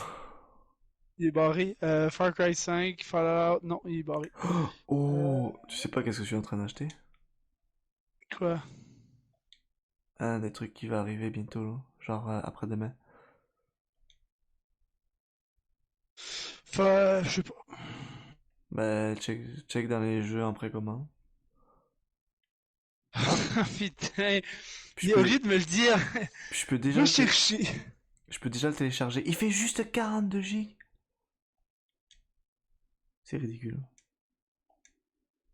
S1: Il est barré. Far Cry 5, Fallout, non, il est barré.
S2: Oh, tu sais pas qu'est-ce que je suis en train d'acheter?
S1: Quoi?
S2: Un des trucs qui va arriver bientôt, là. Genre après-demain.
S1: Je sais pas.
S2: Bah, check dans les jeux en précommande.
S1: Putain,
S2: Puis
S1: il
S2: je
S1: est
S2: peux,
S1: horrible de me le dire.
S2: puis je peux déjà
S1: Va
S2: le té-
S1: chercher.
S2: je peux déjà le télécharger. Il fait juste 42 gigs. C'est ridicule.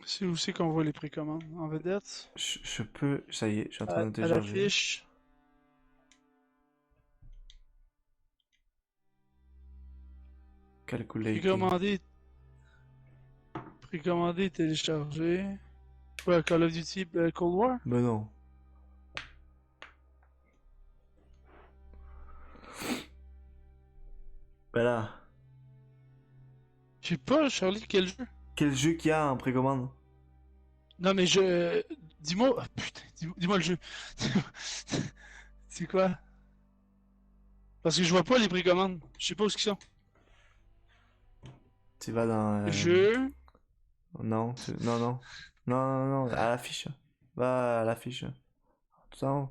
S1: C'est où c'est qu'on voit les précommandes? En vedette?
S2: Je peux, ça y est, je suis en train de
S1: À
S2: télécharger.
S1: l'affiche.
S2: Calculating.
S1: Précommandé, téléchargé. Ouais, Call of Duty Cold War?
S2: Ben non. Ben là.
S1: Je sais pas, Charlie, quel jeu?
S2: Quel jeu qu'il y a en précommande?
S1: Non, mais je. Dis-moi. Ah, putain, dis-moi le jeu. C'est quoi? Parce que je vois pas les précommandes. Je sais pas où ils sont.
S2: Tu vas dans...
S1: Jeu.
S2: Non, non, non. Non, non, non, à l'affiche. Va à l'affiche. Tout en haut.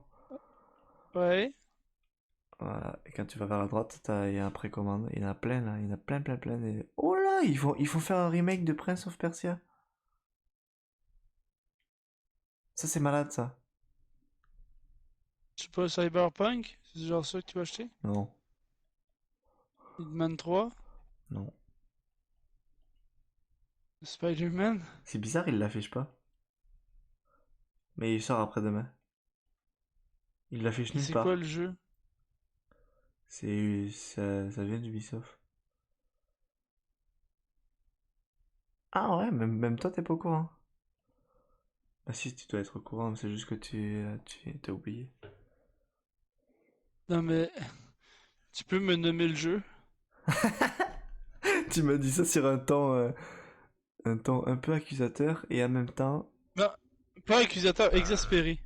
S1: Ouais.
S2: Voilà. Et quand tu vas vers la droite, il y a un précommande. Il y en a plein là. Il y en a plein, plein, plein. Et... Oh là, ils font faire un remake de Prince of Persia. Ça, c'est malade ça.
S1: Je sais pas, Cyberpunk? C'est genre ça que tu vas acheter?
S2: Non,
S1: Hitman 3?
S2: non.
S1: Spider-Man?
S2: C'est bizarre, il l'affiche pas. Mais il sort après-demain. Il l'affiche nulle
S1: C'est quoi
S2: part.
S1: le jeu?
S2: Ça vient d'Ubisoft. Ah ouais, même toi, t'es pas au courant. Ah si, tu dois être au courant, c'est juste que tu t'as oublié.
S1: Non, mais. Tu peux me nommer le jeu?
S2: Tu m'as dit ça sur un ton un peu accusateur et en même temps...
S1: Non, pas accusateur, exaspéré.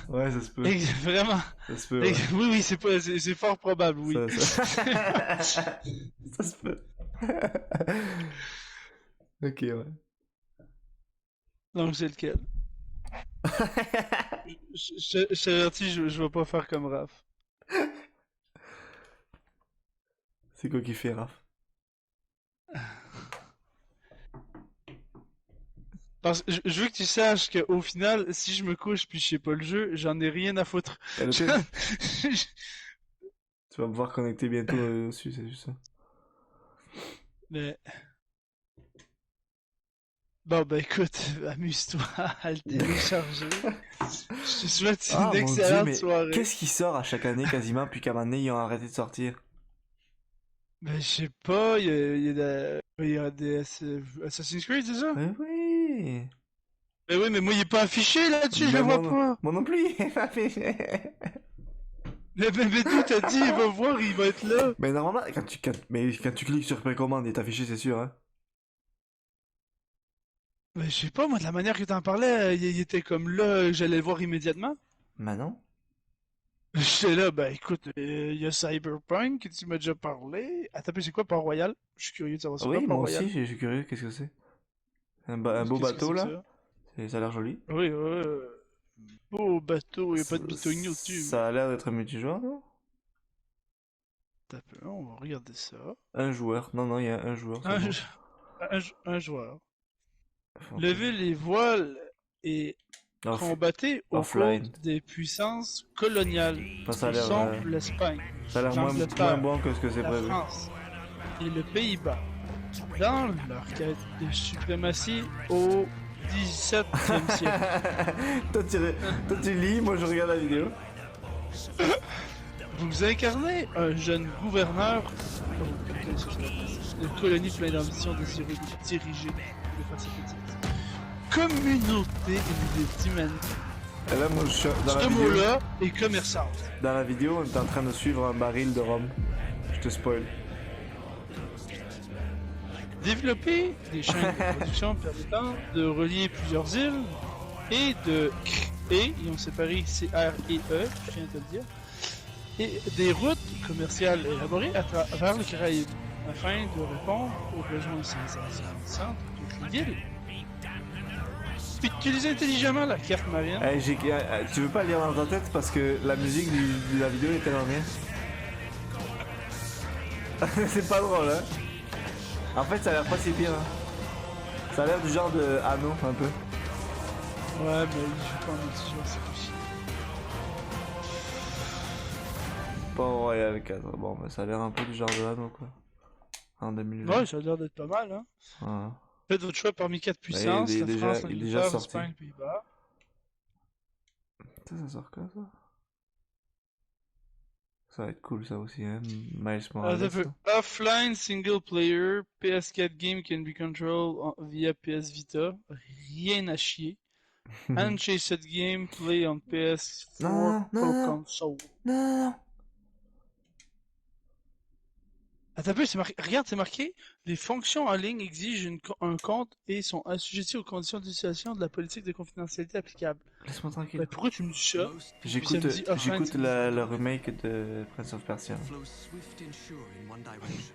S2: Ouais, ça se peut.
S1: Vraiment.
S2: Ça se peut, ouais.
S1: Oui, oui, c'est fort probable, oui.
S2: Ça se peut. Ok, ouais.
S1: Donc c'est lequel? Je t'avertis, je vais pas faire comme Raph.
S2: C'est quoi qui fait, Raph?
S1: Parce que je veux que tu saches qu'au final, si je me couche puis je sais pas le jeu, j'en ai rien à foutre.
S2: Et le pire, tu vas me voir connecter bientôt dessus, c'est juste ça.
S1: Mais... Bon, ben écoute, amuse-toi à le télécharger. Je te souhaite
S2: Ah
S1: une
S2: mon dieu,
S1: excellente
S2: mais
S1: soirée.
S2: qu'est-ce qui sort à chaque année quasiment, puis qu'à un moment donné, ils ont arrêté de sortir?
S1: Ben, je sais pas, il y a des Assassin's Creed, c'est ça?
S2: Mais oui!
S1: Ben oui, mais moi, il est pas affiché là-dessus, je le vois pas.
S2: Moi non plus, il est pas affiché.
S1: Mais d'où t'as dit, il va voir, il va être là.
S2: Mais normalement, quand tu cliques sur précommande, il est affiché, c'est sûr, hein?
S1: Mais je sais pas, moi, de la manière que t'en parlais, il était comme là, j'allais le voir immédiatement.
S2: Bah non.
S1: J'étais là, ben écoute, il y a Cyberpunk, tu m'as déjà parlé. Attends, c'est quoi Port-Royal? Je suis curieux de savoir, c'est quoi
S2: Oui, moi
S1: Port-Royal?
S2: aussi, je suis curieux, qu'est-ce que c'est? Un beau
S1: Qu'est-ce que
S2: bateau,
S1: c'est que
S2: là?
S1: ça?
S2: Ça a l'air joli.
S1: Oui, beau bateau, il a pas de bitogno dessus.
S2: Ça a l'air d'être multijoueur, non?
S1: Attends un peu, on va regarder ça.
S2: Un joueur. Non, non, il y a un joueur
S1: Un,
S2: seulement.
S1: un joueur. levez les voiles et combattez aux
S2: offline.
S1: côtes des puissances coloniales
S2: Enfin, ça a
S1: qui
S2: l'air,
S1: sont l'Espagne,
S2: ça a l'air moins
S1: l'Angleterre,
S2: bon que ce que c'est
S1: la
S2: prévu.
S1: France et le Pays-Bas dans leur quête de suprématie au XVIIe siècle.
S2: toi, tu lis, moi je regarde la vidéo.
S1: Vous incarnez un jeune gouverneur de colonie plein d'ambition désireux de diriger de façon petite. Communauté d'humanité.
S2: Et là, moi, je suis dans la
S1: Ce
S2: vidéo.
S1: mot-là est commerçante.
S2: Dans la vidéo, on est en train de suivre un baril de rhum. Je te spoil.
S1: Développer des chaînes de production permettant de relier plusieurs îles et de créer, ils ont séparé C-R-E-E, je viens de te le dire, et des routes commerciales élaborées à travers le Caraïbe afin de répondre aux besoins essentiels de toutes les îles. Puis utiliser intelligemment la carte marine.
S2: Tu veux pas lire dans ta tête parce que la musique de la vidéo est tellement bien. C'est pas drôle, hein. En fait, ça a l'air pas si pire. Hein. Ça a l'air du genre de Anno, un peu.
S1: Ouais, mais il joue pas en multijoueur, c'est plus chiant.
S2: Pas Royal 4. Bon, mais ça a l'air un peu du genre de Anno, quoi. En 2020.
S1: Ouais, ça a l'air d'être pas mal, hein.
S2: Ouais.
S1: Faites votre choix parmi 4 puissances,
S2: il est
S1: la
S2: déjà-
S1: France,
S2: il est déjà
S1: l'Angleterre,
S2: sorti.
S1: l'Espagne, les Pays-Bas.
S2: Ça sort quand ça? Ça va être cool ça aussi, hein. Miles Morales. là.
S1: Offline single player, PS4 game can be controlled via PS Vita. Rien à chier. Unchased game play on PS4
S2: Non, non,
S1: Pro
S2: non.
S1: console.
S2: Non.
S1: Attends un peu, regarde, c'est marqué. Les fonctions en ligne exigent un compte et sont assujetties aux conditions d'utilisation de la politique de confidentialité applicable.
S2: Laisse-moi tranquille.
S1: Ben, pourquoi tu me dis ça?
S2: J'écoute
S1: ça me dit offline,
S2: j'écoute
S1: c'est
S2: le remake de Prince of Persia.
S5: flows swift and sure in one direction.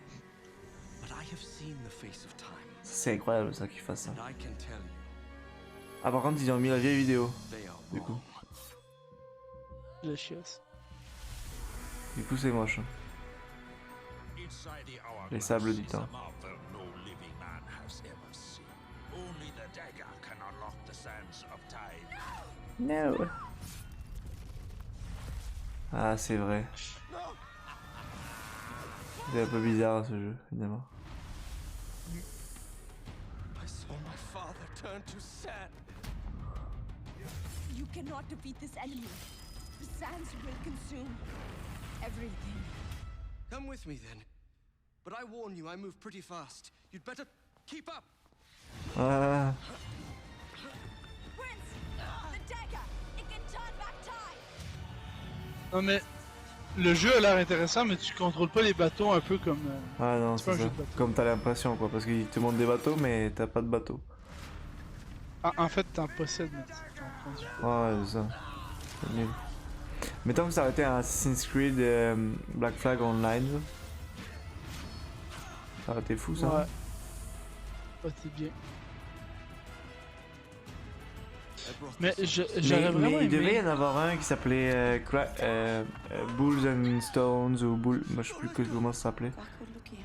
S5: But I have seen the face of time,
S2: C'est incroyable ça qu'ils fassent ça.
S5: and I can tell you,
S2: Ah par contre ils ont mis la vieille vidéo.
S5: they are
S2: Du coup.
S5: wrong.
S1: La chiasse.
S2: Du coup c'est moche. Les sables du temps. No. Ah c'est vrai. C'est un peu bizarre ce jeu, évidemment.
S5: I saw my father turn to sand.
S3: You cannot defeat this enemy. The sands will consume everything.
S5: Come with me then. But I warn you, I move pretty fast. You'd better keep up.
S2: Ah.
S3: Prince! The dagger! It can turn back time!
S1: Non mais, le jeu a l'air intéressant, mais tu contrôles pas les bateaux un peu comme...
S2: Ah non,
S1: C'est pas
S2: c'est
S1: un
S2: ça.
S1: jeu de bateau.
S2: Comme t'as l'impression quoi, parce qu'ils te montrent des bateaux mais t'as pas de bateau.
S1: En fait, t'en possèdes, mais t'en conduis pas.
S2: Ouais, c'est ça. C'est nul. Mettons que ça aurait été un Assassin's Creed Black Flag Online. là. Ça aurait été fou ça.
S1: Ouais. Ouais, c'est bien.
S5: I brought
S1: Mais
S5: this up.
S1: j'aurais vraiment
S2: mais il devait y
S1: aimé...
S2: en avoir un qui s'appelait Bulls and Stones ou Bull... Moi je sais plus comment ça s'appelait.
S3: Backward looking.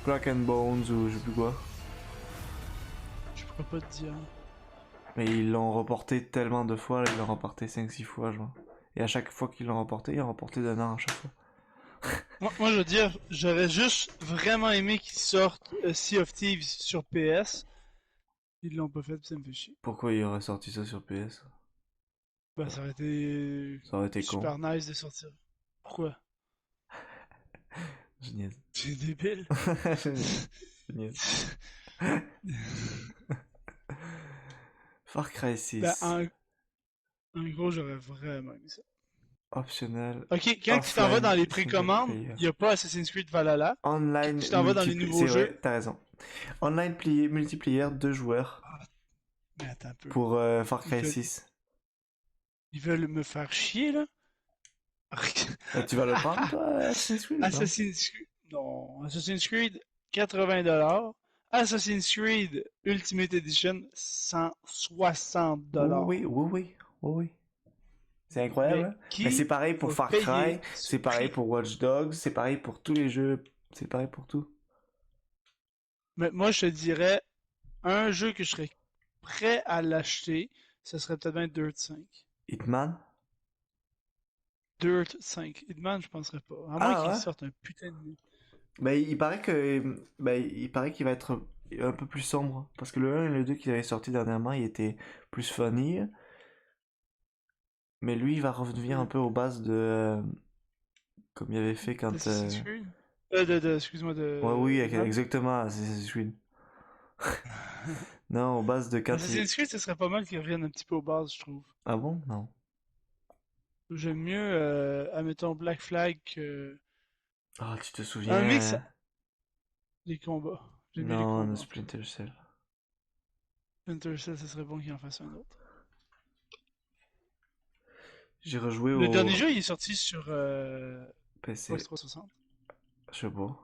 S2: Crack and Bones ou je sais plus quoi.
S1: Je pourrais pas te dire.
S2: Mais ils l'ont reporté tellement de fois, là, ils l'ont reporté 5-6 fois je vois. Et à chaque fois qu'ils l'ont reporté, ils l'ont reporté d'un an à chaque fois.
S1: Moi, je veux dire, j'aurais juste vraiment aimé qu'ils sortent Sea of Thieves sur PS. Ils l'ont pas fait, pis ça me fait chier.
S2: Pourquoi ils auraient sorti ça sur PS?
S1: Bah, ça aurait été
S2: Ça aurait été
S1: super
S2: con.
S1: nice de sortir. Pourquoi?
S2: Je niaise.
S1: C'est débile.
S2: Je niaise. Far Cry 6.
S1: Ben, en gros, j'aurais vraiment aimé ça.
S2: Optionnel.
S1: Ok, quand tu t'en vas dans les
S2: Offline,
S1: précommandes,
S2: single player.
S1: y a pas Assassin's Creed Valhalla.
S2: Online.
S1: Tu t'en vas dans les nouveaux
S2: c'est
S1: jeux.
S2: vrai, t'as raison. Online multiplayer 2 joueurs
S1: Mais attends un peu.
S2: pour Far Cry
S1: Ok.
S2: 6.
S1: Ils veulent me faire chier, là?
S2: Tu vas le prendre toi, Assassin's Creed? ou pas
S1: Assassin's Creed... Non, Assassin's Creed, $80. Assassin's Creed Ultimate Edition, $160.
S2: Oui. C'est incroyable.
S1: Mais
S2: hein?
S1: qui
S2: Mais c'est pareil pour
S1: va
S2: Far
S1: payer
S2: Cry,
S1: ce
S2: c'est pareil
S1: prix?
S2: pour Watch Dogs, c'est pareil pour tous les jeux, c'est pareil pour tout.
S1: Mais moi, je te dirais, un jeu que je serais prêt à l'acheter, ce serait peut-être bien Dirt 5.
S2: Hitman?
S1: Dirt 5. Hitman, je penserais pas. À moins
S2: Ah
S1: qu'il
S2: ouais?
S1: sorte un putain de...
S2: Bah, il paraît que. Bah, il paraît qu'il va être un peu plus sombre. Parce que le 1 et le 2 qui avaient sorti dernièrement, il était plus funny. Mais lui, il va revenir un peu aux bases de. Comme il avait fait quand.
S1: Assassin's Creed? Excuse-moi,
S2: Ouais, oui,
S1: Hitman?
S2: exactement, Assassin's Creed. Non, aux bases de quand il.
S1: Assassin's Creed, ce serait pas mal qu'ils reviennent un petit peu aux bases, je trouve.
S2: Ah bon? Non.
S1: J'aime mieux, admettons, Black Flag que...
S2: Ah, tu te
S1: Un mix
S2: souviens?
S1: des combats. J'aime mieux les
S2: Non, de
S1: combats, en fait.
S2: Splinter Cell.
S1: Splinter Cell, ce serait bon qu'il en fasse un autre.
S2: J'ai rejoué
S1: Le
S2: au
S1: dernier jeu, il est sorti sur
S2: PC.
S1: Xbox 360.
S2: Je sais pas.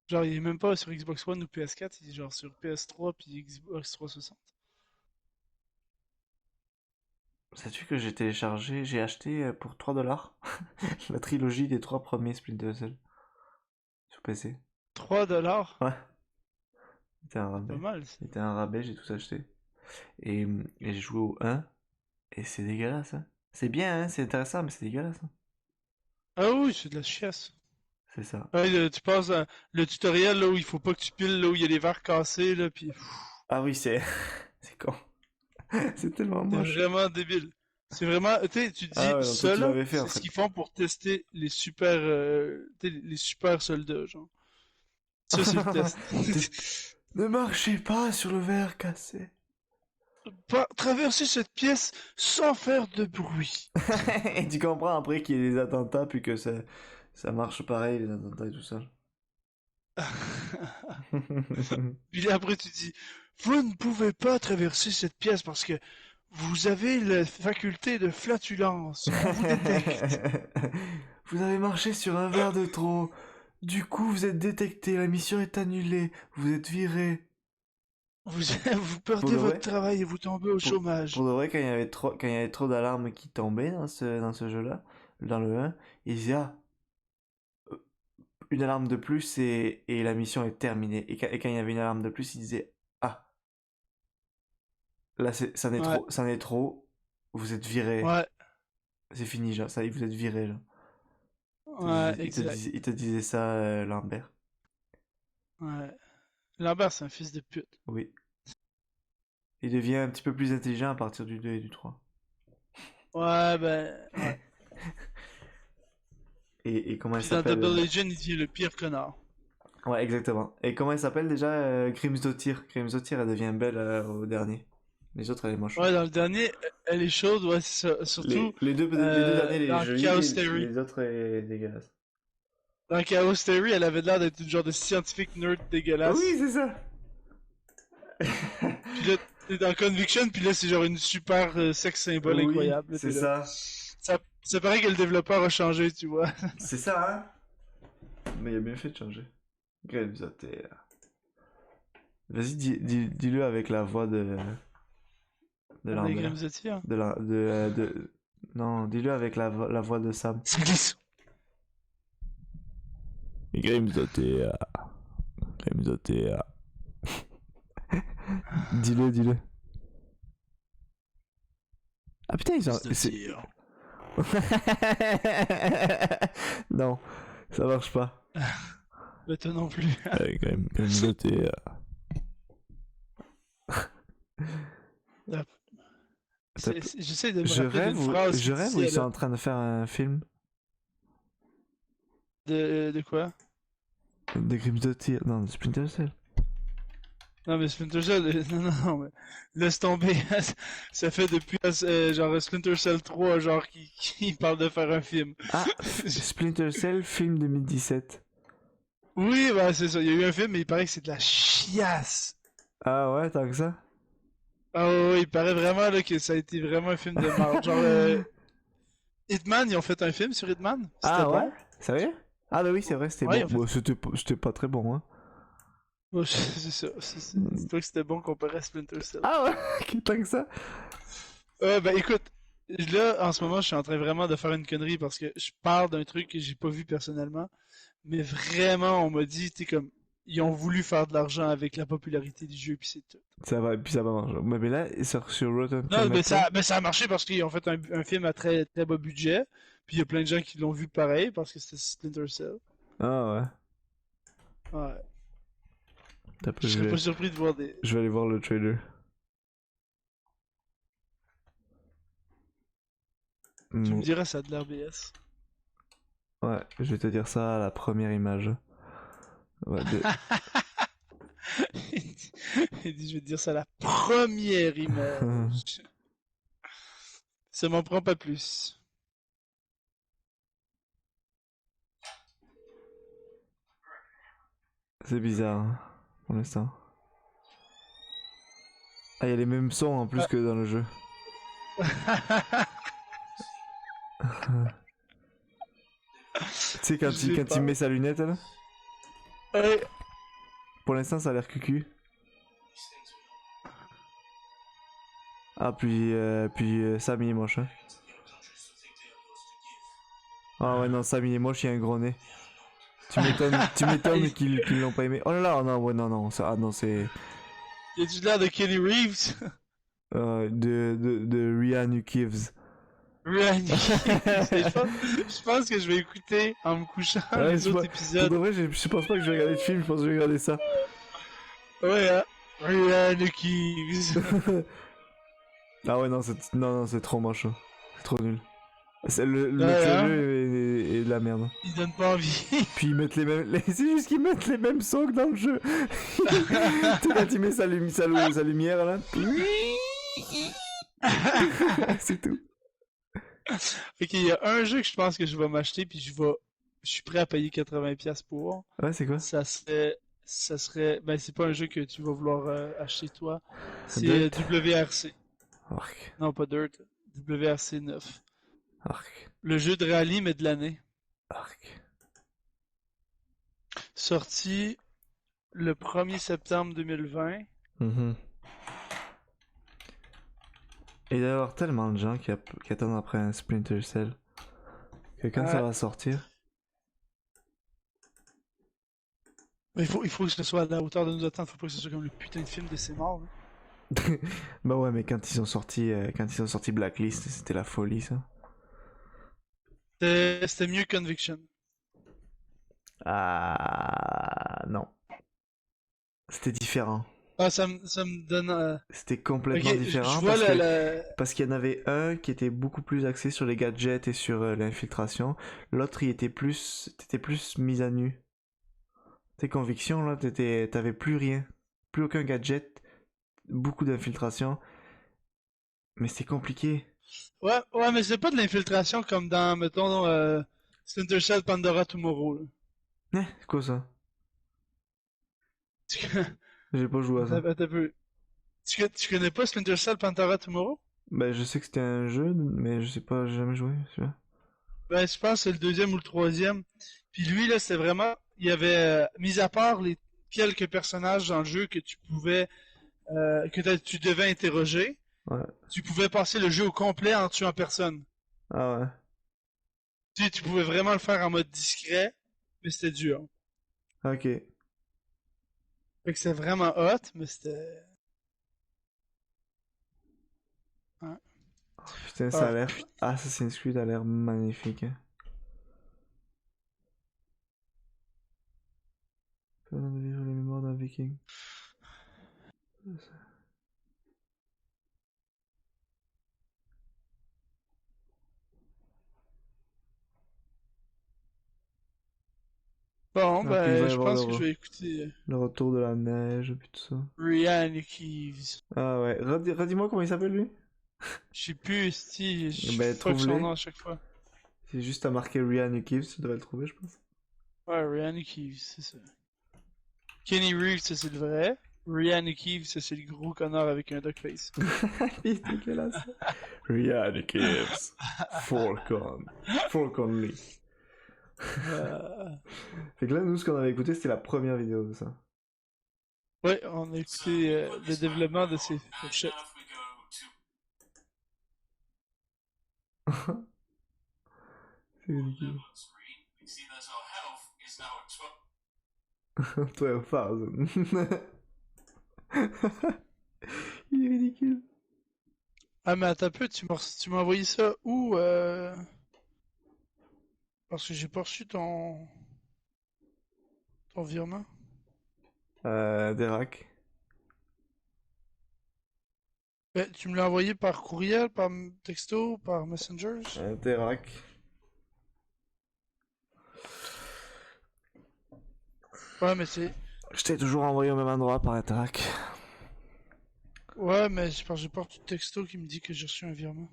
S1: Genre, il est même pas sur Xbox One ou PS4, il est genre sur PS3 puis Xbox 360.
S2: Sais-tu que j'ai téléchargé, j'ai acheté pour 3$ la trilogie des 3 premiers Splinter Cell sur PC.
S1: 3$?
S2: Ouais, c'était un
S1: Pas
S2: rabais.
S1: mal, ça.
S2: C'était un rabais, j'ai tout acheté. Et j'ai joué au 1, et c'est dégueulasse, hein. C'est bien, hein, c'est intéressant, mais c'est dégueulasse, hein.
S1: Ah oui, c'est de la chiasse.
S2: C'est ça.
S1: Ouais, tu passes à le tutoriel là où il faut pas que tu piles, là où il y a les verres cassés, là, pis
S2: Ah oui, c'est c'est con. C'est tellement
S1: c'est
S2: moche.
S1: vraiment débile. C'est vraiment, tu sais, tu te
S2: Ah
S1: dis,
S2: ouais, non, toi
S1: ça
S2: tu
S1: là,
S2: l'avais fait en
S1: c'est ce
S2: fait.
S1: qu'ils font pour tester les super, tu sais, les super soldats, genre. Ça, c'est le test.
S2: Ne marchez pas sur le verre cassé.
S1: Pas traverser cette pièce sans faire de bruit.
S2: Et tu comprends après qu'il y ait des attentats, puis que ça marche pareil, les attentats et tout ça.
S1: Puis là, après, tu dis, vous ne pouvez pas traverser cette pièce parce que vous avez la faculté de flatulence. On vous détecte.
S2: Vous avez marché sur un verre de trop. Du coup, vous êtes détecté, la mission est annulée, vous êtes viré.
S1: Vous, vous
S2: Pour
S1: perdez
S2: de
S1: votre
S2: vrai,
S1: travail et vous tombez au
S2: pour,
S1: chômage.
S2: pour de vrai, quand il y avait trop d'alarmes qui tombaient dans ce jeu-là, dans le 1, il disait, ah, une alarme de plus et la mission est terminée. Et quand il y avait une alarme de plus, il disait, ah, là,
S1: Ouais,
S2: ça en est trop, vous êtes viré.
S1: ouais,
S2: C'est fini, genre, ça, vous êtes viré, genre.
S1: ouais, exact.
S2: Il te disait ça, Lambert.
S1: Ouais. Lambert, c'est un fils de pute.
S2: Oui. Il devient un petit peu plus intelligent à partir du 2 et du 3.
S1: Ouais, ben, ouais.
S2: Et comment il
S1: Puis dans
S2: s'appelle
S1: Double Agent, il devient le pire connard.
S2: Ouais, exactement. Et comment il s'appelle déjà Grimsdottir. Grimsdottir, elle devient belle au dernier. Les autres, elle est moche.
S1: Ouais, dans le dernier, elle est chaude, ouais, c'est ça. Surtout,
S2: Les deux derniers, elle est
S1: dans
S2: jolie,
S1: Chaos
S2: et
S1: Theory.
S2: les autres, elle est dégueulasse.
S1: Dans Chaos Theory, elle avait l'air d'être une genre de scientifique nerd
S2: Ah
S1: dégueulasse.
S2: oui, c'est ça.
S1: Puis là, t'es dans Conviction, puis là, c'est genre une super sex symbole
S2: Oui,
S1: incroyable. Là,
S2: c'est
S1: t'es là.
S2: ça.
S1: Ça paraît que le développeur a changé, tu vois.
S2: C'est ça, hein. Mais il a bien fait de changer. Grimsdottir. Vas-y, dis-le avec la voix de
S1: Avec
S2: Lambert.
S1: Grimsdottir.
S2: Non, dis-le avec la voix de Sam.
S1: C'est glisse.
S2: Grimsdottir. Grimsdottir. Dis-le. Ah putain, ils ont...
S1: Grimsdottir.
S2: Non, ça marche pas.
S1: Mais toi non plus.
S2: Grimsdottir.
S1: J'essaie de me
S2: Je
S1: rappeler d'une phrase.
S2: je
S1: que tu
S2: rêve où
S1: disais,
S2: ils sont
S1: là.
S2: en train de faire un film
S1: De quoi?
S2: de Grimsdottir. Non, de Splinter Cell.
S1: Non, mais Splinter Cell, non, mais laisse tomber. Ça fait depuis genre Splinter Cell 3, genre, qui parle de faire un film.
S2: Ah, Splinter Cell, film 2017.
S1: Oui, bah c'est ça. Il y a eu un film, mais il paraît que c'est de la chiasse.
S2: Ah ouais, tant que ça.
S1: Ah ouais, ouais, il paraît vraiment là, que ça a été vraiment un film de merde. Genre, Hitman, ils ont fait un film sur Hitman. C'était
S2: Ah
S1: bon.
S2: ouais? Sérieux? Ah bah oui, c'est vrai, c'était
S1: Ouais,
S2: bon.
S1: en fait.
S2: Bon, c'était pas très bon, hein.
S1: Ouais, c'est ça. C'est toi que c'était bon comparé à Splinter Cell.
S2: Ah ouais, tant que ça.
S1: Ben écoute, là, en ce moment, je suis en train vraiment de faire une connerie parce que je parle d'un truc que j'ai pas vu personnellement. Mais vraiment, on m'a dit, t'es comme, ils ont voulu faire de l'argent avec la popularité du jeu, puis c'est tout.
S2: Ça va, puis ça va marcher. Mais là, il sort sur Rotten
S1: Non, mais
S2: Tomatoes.
S1: ça a marché parce qu'ils ont fait un film à très, très bas budget, puis il y a plein de gens qui l'ont vu pareil parce que c'était Splinter Cell.
S2: Ah ouais.
S1: Ouais.
S2: T'as peu,
S1: Je serais pas surpris de voir des.
S2: je vais aller voir le trailer.
S1: Tu me
S2: Mm,
S1: diras, ça a de l'air BS.
S2: ouais, je vais te dire ça à la première image. Ouais,
S1: Il dit, je vais te dire ça la première image. Ça m'en prend pas plus.
S2: C'est bizarre, hein, pour l'instant. Ah, il y a les mêmes sons en plus que dans le jeu. Tu sais, quand
S1: J'ai
S2: il
S1: peur.
S2: met sa lunette, là,
S1: Ouais.
S2: pour l'instant, ça a l'air cucu. Ah, puis Sam, il est moche, hein. Ah ouais, non, Sam, il est moche, il a un gros nez. Tu m'étonnes qu'ils l'ont pas aimé. Oh là là, oh non, ouais, non, non, ah non, c'est
S1: Y a-tu l'air de Kenny Reeves?
S2: de Ryan Reeves.
S1: Ryan Reeves. Je pense que je vais écouter en me couchant
S2: Ouais,
S1: les autres
S2: pour
S1: épisodes.
S2: de vrai, je pense pas que je vais regarder le film, je pense que je vais regarder ça.
S1: Ouais, hein. Ryan Reeves.
S2: Ah ouais, non, c'est trop moche, hein. C'est trop nul. Le
S1: Ouais,
S2: trailer
S1: hein.
S2: est de la merde.
S1: Il donne pas envie.
S2: Puis ils mettent les mêmes. C'est juste qu'ils mettent les mêmes sons que dans le jeu. Tu sais, quand il met sa lumière là. C'est tout.
S1: Ok, il y a un jeu que je pense que je vais m'acheter, puis je suis prêt à payer 80$ pour.
S2: Ouais, c'est quoi?
S1: Ben c'est pas un jeu que tu vas vouloir acheter toi. C'est
S2: Dirt?
S1: WRC.
S2: Arc.
S1: Non, pas Dirt. WRC 9.
S2: Arc.
S1: Le jeu de rallye, mais de l'année.
S2: Arc.
S1: Sorti le 1er septembre 2020.
S2: Mhm. Et il doit y avoir tellement de gens qui attendent après un Splinter Cell que quand ça
S1: Ouais.
S2: va sortir.
S1: Mais il faut que ce soit à la hauteur de nos attentes. Faut pas que ce soit comme le putain de film de ces morts. Hein.
S2: Bah ouais, mais quand ils ont sorti Blacklist, c'était la folie ça.
S1: C'était mieux que Conviction.
S2: Ah non. C'était différent.
S1: Ah, ça me donne.
S2: C'était complètement
S1: Ok,
S2: différent
S1: je vois
S2: parce que
S1: la.
S2: parce qu'il y en avait un qui était beaucoup plus axé sur les gadgets et sur l'infiltration. L'autre, t'étais plus mise à nu. Tes convictions là, t'avais plus rien, plus aucun gadget, beaucoup d'infiltration, mais c'était compliqué.
S1: Ouais, mais c'est pas de l'infiltration comme dans, mettons, Splinter Cell Pandora Tomorrow. Là.
S2: C'est quoi ça?
S1: Tu,
S2: J'ai pas joué à ça.
S1: attends un peu. Tu connais pas Splinter Cell Pandora Tomorrow?
S2: Ben je sais que c'était un jeu, mais je sais pas, j'ai jamais joué. Celui-là.
S1: Ben, je pense que c'est le deuxième ou le troisième. Puis lui, là, c'était vraiment. Il y avait, mis à part les quelques personnages dans le jeu que tu pouvais. Tu devais interroger,
S2: Ouais.
S1: tu pouvais passer le jeu au complet en tuant personne.
S2: Ah ouais.
S1: Tu pouvais vraiment le faire en mode discret, mais c'était dur.
S2: Ok.
S1: Fait que c'était vraiment hot, mais c'était. Ouais.
S2: Putain, ça a
S1: Ah,
S2: l'air. Assassin's Creed a l'air magnifique. Hein. Faisant de vivre les mémoires d'un viking.
S1: Bon,
S2: Ah, puis il va
S1: ben,
S2: y
S1: je
S2: avoir
S1: pense que je vais écouter
S2: le retour de la neige, puis tout ça.
S1: Ryan Keeves.
S2: Ah ouais. Redis-moi comment il s'appelle lui?
S1: Je sais plus, si, je
S2: Ben,
S1: fuck son
S2: trouve-les.
S1: nom à chaque fois.
S2: C'est juste à marquer Ryan Reeves, tu devrais le trouver, je pense.
S1: Ouais, Ryan Keeves, c'est ça. Kenny Reeves, ça c'est le vrai. Ryan Keeves, ça c'est le gros connard avec un duckface.
S2: Il est dégueulasse. Ryan Reeves. Falcon Lee. Fait que là, nous, ce qu'on avait écouté, c'était la première vidéo de ça.
S1: Ouais, on a écouté le développement de ces fourchettes.
S2: C'est ridicule. 12,000. Il est ridicule.
S1: Ah, mais attends un peu, tu m'as envoyé ça où Parce que j'ai pas reçu ton virement.
S2: Derac.
S1: Tu me l'as envoyé par courriel, par texto, par Messenger?
S2: Derac.
S1: Ouais, mais c'est.
S2: Je t'ai toujours envoyé au même endroit par Derac.
S1: Ouais, mais c'est parce que j'ai pas reçu de texto qui me dit que j'ai reçu un virement.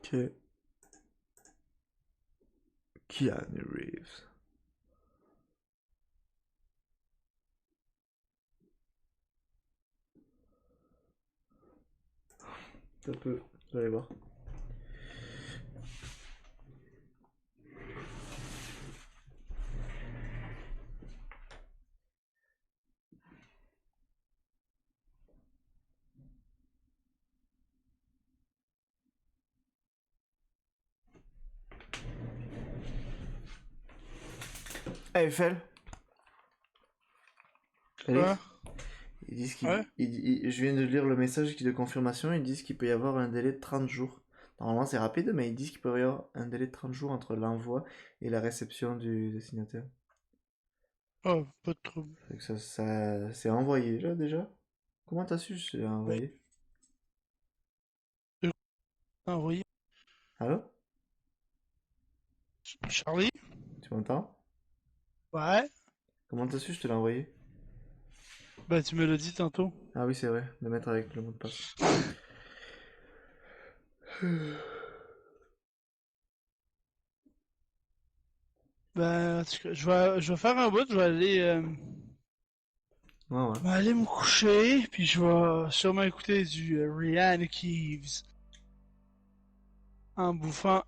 S2: Ok. Keanu Reeves. Ça peut. Vous allez voir. AFL.
S1: Quoi?
S2: Ils disent
S1: Ouais?
S2: je viens de lire le message de confirmation, ils disent qu'il peut y avoir un délai de 30 jours. Normalement c'est rapide, mais ils disent qu'il peut y avoir un délai de 30 jours entre l'envoi et la réception du destinataire.
S1: Oh, pas de trouble.
S2: Fait que ça c'est envoyé là déjà. Comment t'as su que c'est envoyé?
S1: Envoyé.
S2: Allô?
S1: Charlie?
S2: Tu m'entends?
S1: Ouais?
S2: Comment t'as su que je te l'ai envoyé?
S1: Ben, tu me l'as dit tantôt.
S2: Ah oui c'est vrai, de mettre avec le mot de passe.
S1: Ben, en tout cas, je vais faire un bout,
S2: Ouais ouais.
S1: je vais aller me coucher, puis je vais sûrement écouter du Rihanna Keeves en bouffant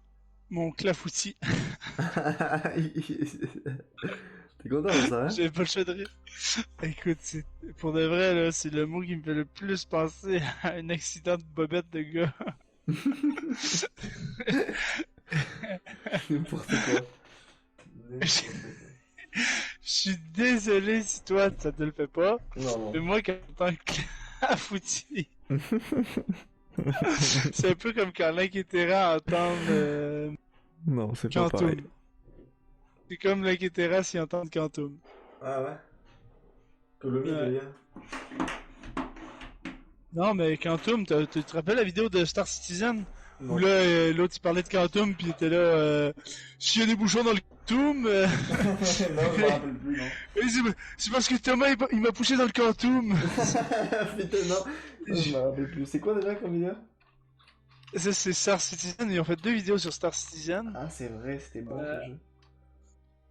S1: mon clafoutis.
S2: T'es content de ça, hein?
S1: J'avais pas le choix de rire. Écoute, pour de vrai, là, c'est le mot qui me fait le plus penser à un accident de bobette de gars.
S2: N'importe quoi.
S1: Je suis désolé si toi, ça te le fait pas,
S2: Non,
S1: mais moi, quand j'entends clafoutis, c'est un peu comme quand l'Inquiétéra entend
S2: non, c'est pas pareil.
S1: Quantum. C'est comme l'Inquiétéra s'il entend Quantum.
S2: Ah ouais? Colombie,
S1: Ouais.
S2: lien.
S1: Non, mais Quantum, tu te rappelles la vidéo de Star Citizen?
S2: Non.
S1: Où là, l'autre il parlait de Quantum, puis il était là, s'il y a des bouchons dans le Quantum,
S2: Non, je me rappelle plus, non.
S1: et c'est parce que Thomas il m'a poussé dans le Quantum.
S2: Putain, non. Non, je me rappelle plus. C'est quoi déjà comme vidéo?
S1: Ça, c'est Star Citizen, ils ont fait 2 vidéos sur Star Citizen.
S2: Ah, c'est vrai, c'était bon ce jeu.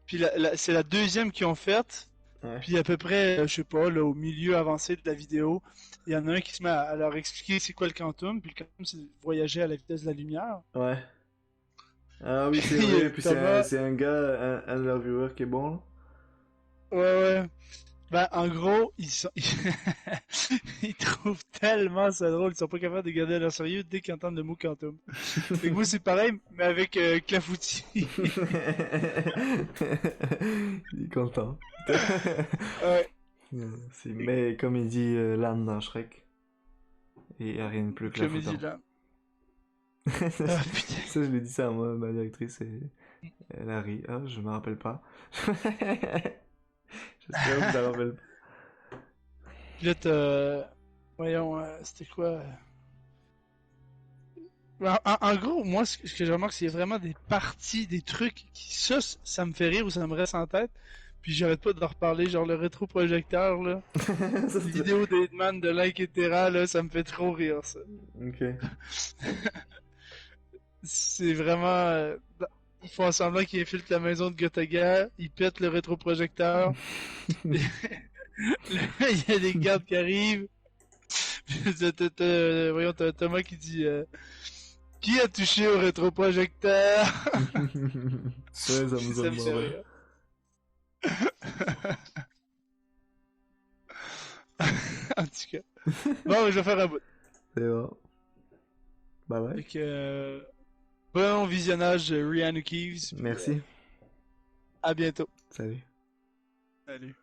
S1: Puis c'est la deuxième qu'ils ont faite.
S2: Ouais.
S1: Puis à peu près, je sais pas, là, au milieu avancé de la vidéo, il y en a un qui se met à leur expliquer c'est quoi le Quantum. Puis le Quantum, c'est voyager à la vitesse de la lumière.
S2: Ouais. Ah oui, c'est
S1: Puis
S2: vrai. Puis
S1: Thomas,
S2: c'est un gars, un de leurs viewers qui est bon, là.
S1: ouais, ouais. Ben, en gros, ils trouvent tellement ça drôle, ils sont pas capables de garder leur sérieux dès qu'ils entendent le mot Quantum. Fait que moi, c'est pareil, mais avec Clafoutis.
S2: Il est content.
S1: Ouais,
S2: Mais comme il dit l'âne dans Shrek, il n'y a rien de plus que la
S1: comédie
S2: foutant.
S1: là. Ah, putain.
S2: Ça, je l'ai dit ça à moi, ma directrice, et elle a ri. Ah, je me rappelle pas. J'espère que tu t'en rappelles pas.
S1: Puis là, voyons, c'était quoi? En gros, moi, ce que je remarque, c'est vraiment des parties, des trucs qui, ça me fait rire ou ça me reste en tête. Puis j'arrête pas d'en reparler, genre le rétroprojecteur, là.
S2: Ça,
S1: Les vidéos d'Edman, de Like et Terra, là, ça me fait trop rire, ça.
S2: Ok.
S1: C'est vraiment... ils font semblant qu'ils infiltrent la maison de Gotaga, ils pètent le rétroprojecteur. Là, il y a des gardes qui arrivent. Voyons, t'as Thomas qui dit... qui a touché au rétroprojecteur?
S2: Ça me
S1: Ça me fait
S2: ouais.
S1: rire. En tout cas. Bon, je vais faire un bout.
S2: C'est bon. Bye bye.
S1: Fait que, Bon visionnage de Rihanna Keeves.
S2: Merci.
S1: À bientôt.
S2: Salut.
S1: Salut.